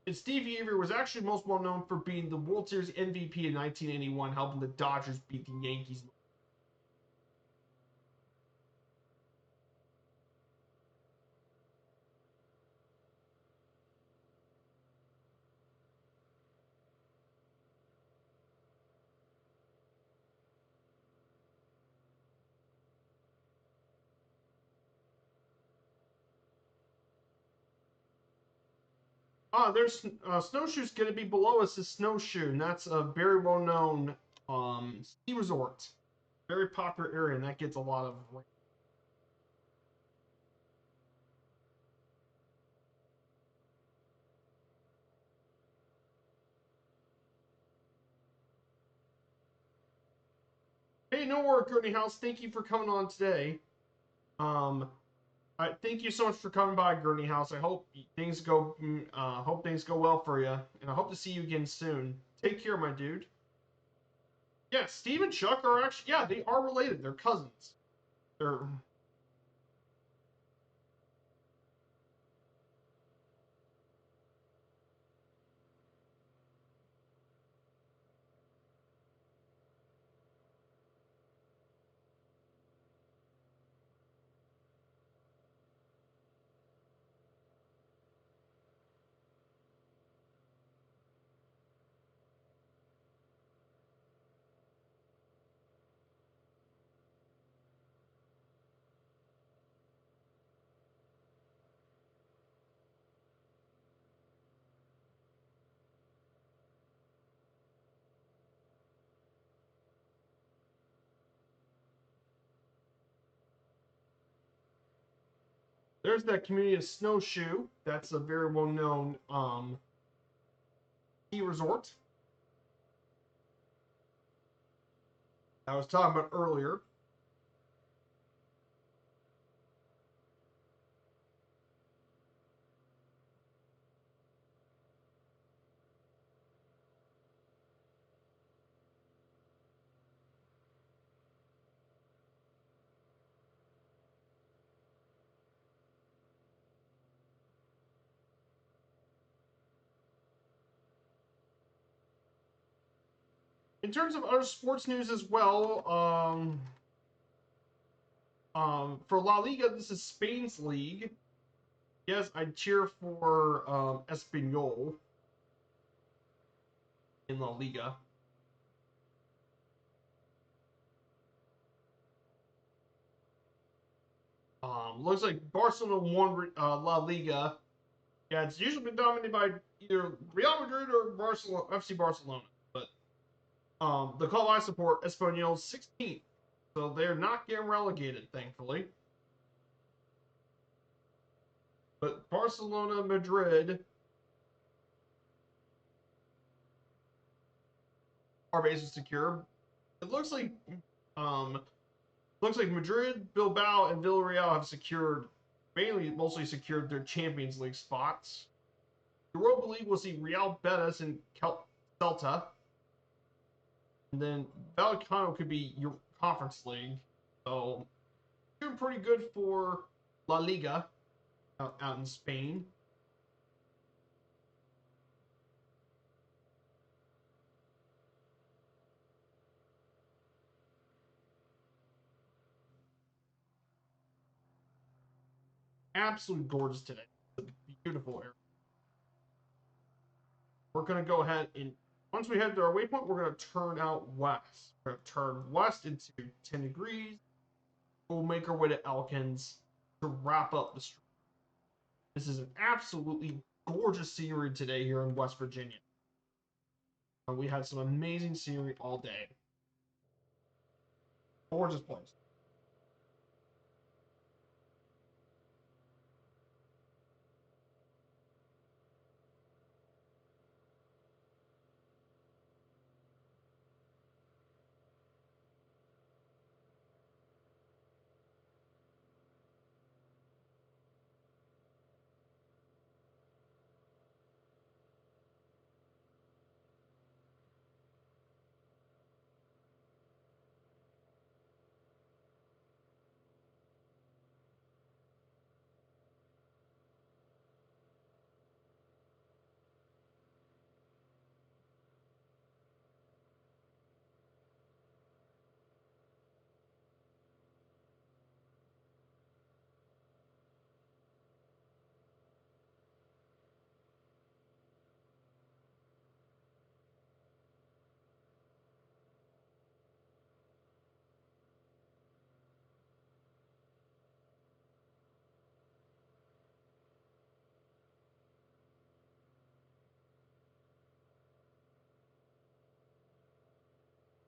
and Steve Yeager was actually most well known for being the World Series MVP in 1981, helping the Dodgers beat the Yankees. There's snowshoes going to be below us. Is snowshoe, and that's a very well known ski resort, very popular area, and that gets a lot of rain. Hey, no work, Gurney House. Thank you for coming on today. Um, thank you so much for coming by, Gurney House. I hope things go well for you, and I hope to see you again soon. Take care, my dude. Yeah, Steve and Chuck are actually, yeah, they are related. They're cousins. They're there's that community of Snowshoe. That's a very well known ski resort I was talking about earlier. In terms of other sports news as well, for La Liga, this is Spain's league. Yes, I cheer for Espanyol in La Liga. Looks like Barcelona won La Liga. Yeah, it's usually been dominated by either Real Madrid or Barcelona, FC Barcelona. But the club I support, Espanyol, 16th, so they're not getting relegated, thankfully. But Barcelona, Madrid are basically secure. It um, looks like Madrid, Bilbao, and Villarreal have secured, mostly secured their Champions League spots. Europa League will see Real Betis and Celta, and then Vallecano could be your Conference League. So doing pretty good for La Liga out in Spain. Absolutely gorgeous today. It's a beautiful area. We're going to go ahead and once we head to our waypoint, we're going to turn out west. We're going to turn west into 10 degrees. We'll make our way to Elkins to wrap up the street. This is an absolutely gorgeous scenery today here in West Virginia. We had some amazing scenery all day. Gorgeous place.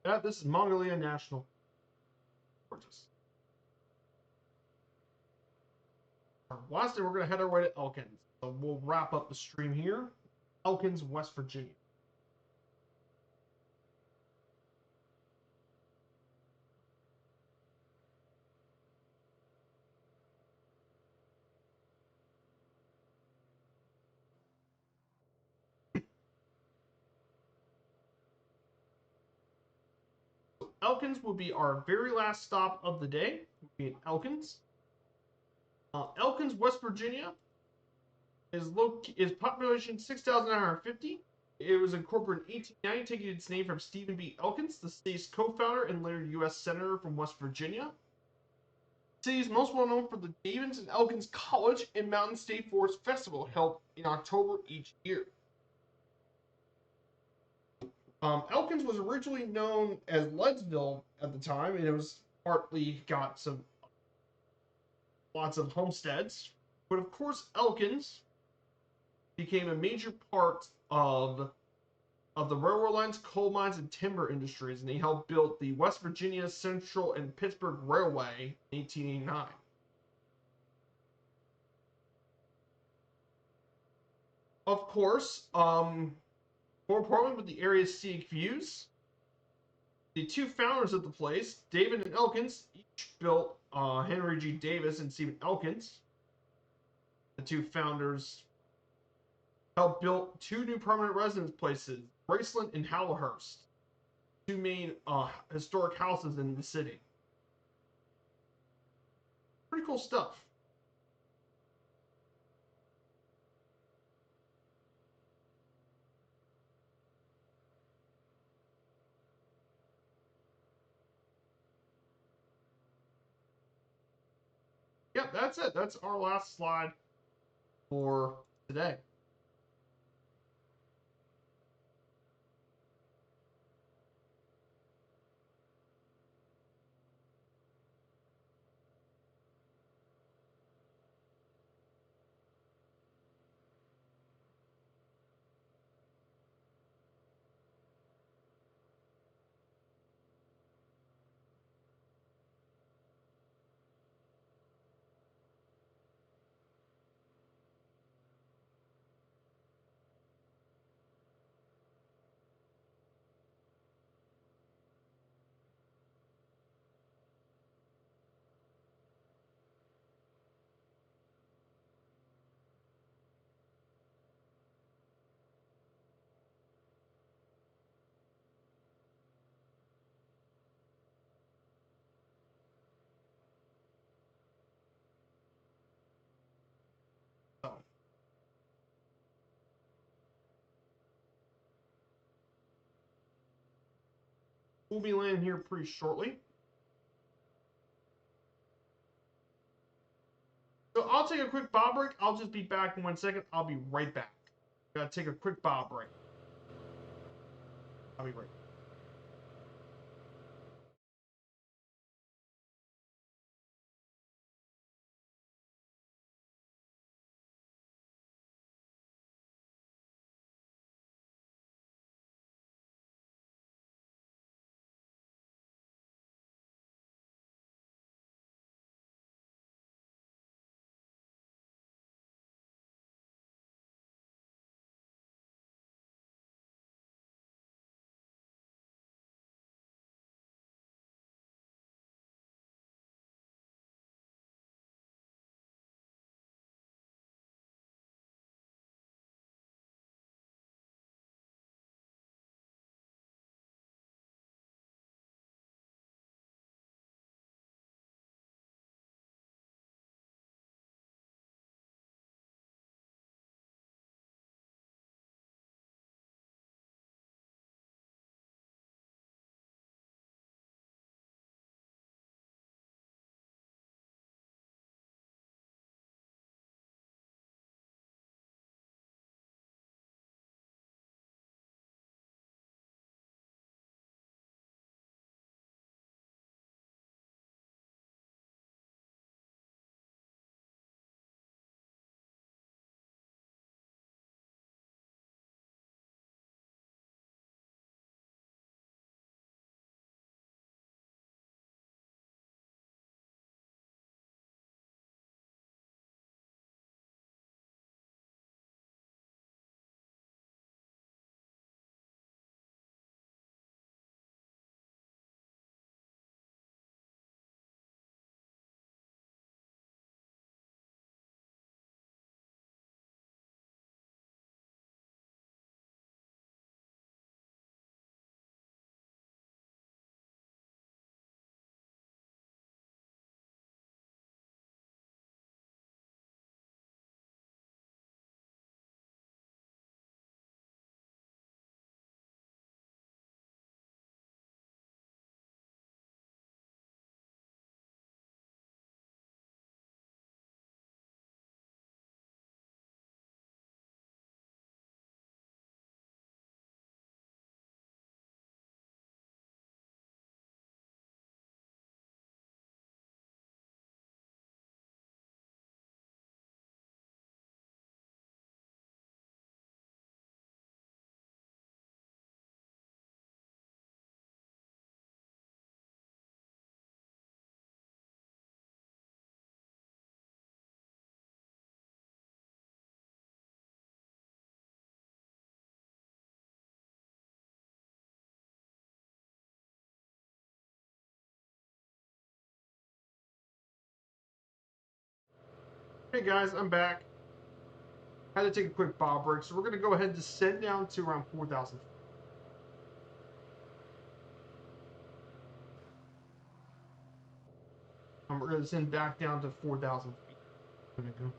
Yeah, this is Mongolia National. Gorgeous. Lastly, we're going to head our way to Elkins. So we'll wrap up the stream here. Elkins, West Virginia. Elkins will be our very last stop of the day. We'll be in Elkins. Elkins, West Virginia is population 6,950. It was incorporated in 1890, taking its name from Stephen B. Elkins, the state's co-founder and later U.S. Senator from West Virginia. The city is most well known for the Davis and Elkins College and Mountain State Forest Festival held in October each year. Elkins was originally known as Leadsville at the time, and it was partly got lots of homesteads. But of course, Elkins became a major part of the railroad lines, coal mines, and timber industries, and he helped build the West Virginia Central and Pittsburgh Railway in 1889. Of course, more importantly, with the area's scenic views, the two founders of the place, David and Elkins, each built Henry G. Davis and Stephen Elkins. The two founders helped build two new permanent residence places, Graceland and Howellhurst, two main historic houses in the city. Pretty cool stuff. Yep, that's it. That's our last slide for today. So, we'll be landing here pretty shortly. So I'll take a quick bob break. I'll just be back in 1 second. I'll be right back. Gotta take a quick bob break. I'll be right back. Hey guys, I'm back. Had to take a quick bob break, so we're gonna go ahead and descend down to around 4,000 feet. We're gonna descend back down to 4,000 feet. Gonna go.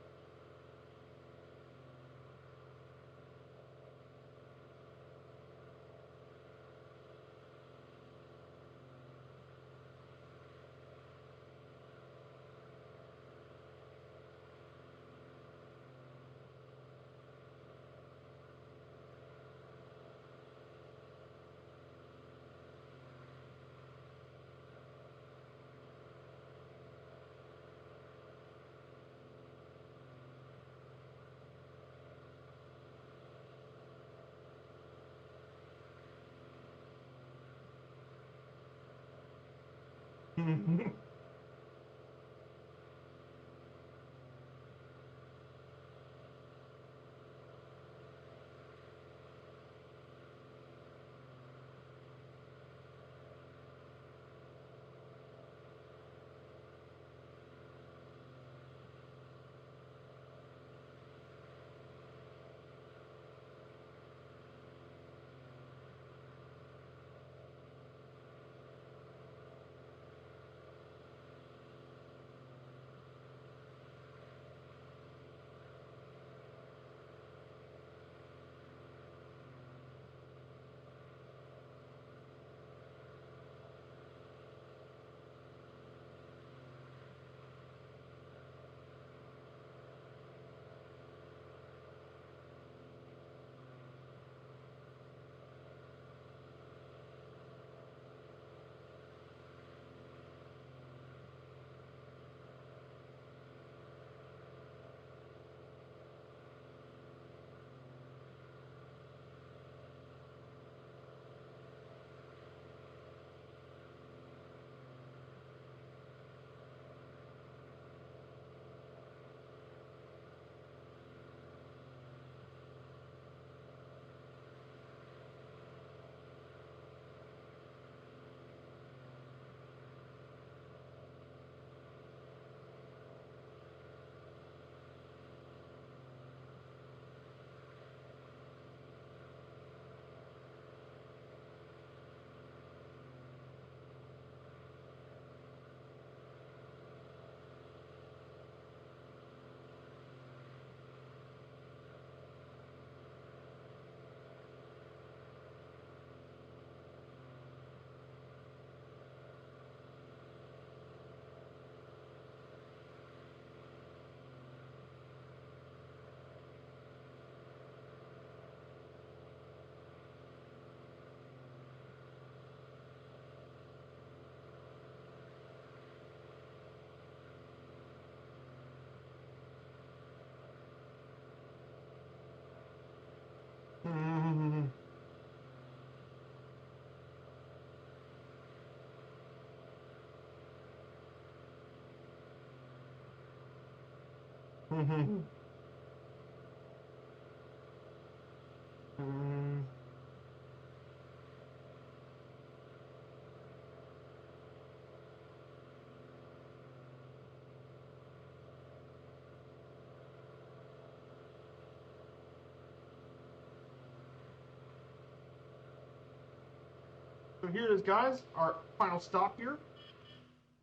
So here it is, guys. Our final stop here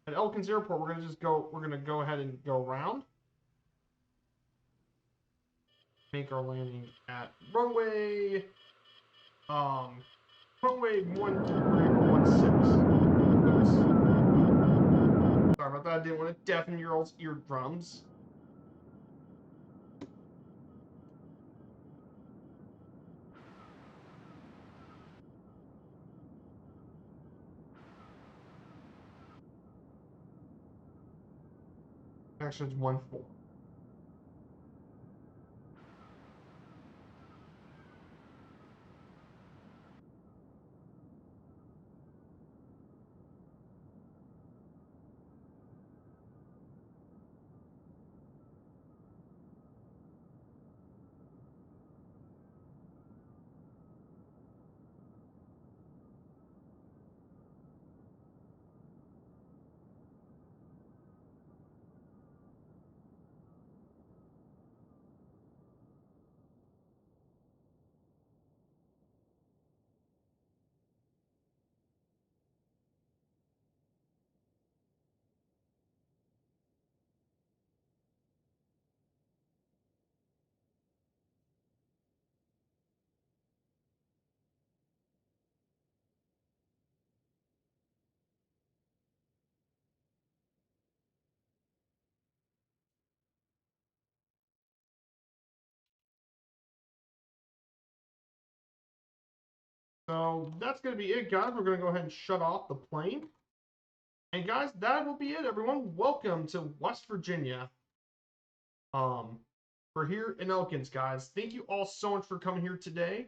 at Elkins Airport. We're gonna just go. We're gonna go ahead and go around. Make our landing at um runway 13 or 16. Oops. Sorry about that. I didn't want to deafen your all's eardrums. Actually, it's 1-4. So that's going to be it, guys. We're going to go ahead and shut off the plane. And guys, that will be it, everyone. Welcome to West Virginia. We're here in Elkins, guys. Thank you all so much for coming here today.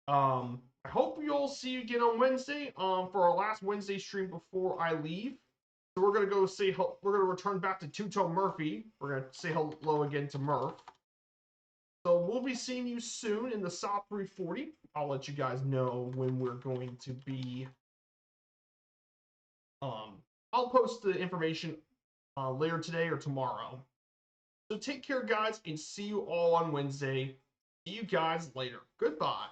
I hope you'll see you again on Wednesday. For our last Wednesday stream before I leave. So we're gonna go say we're gonna return back to Two-Tone Murphy. We're gonna say hello again to Murph. So we'll be seeing you soon in the South 340. I'll let you guys know when we're going to be. I'll post the information later today or tomorrow. So take care, guys, and see you all on Wednesday. See you guys later. Goodbye.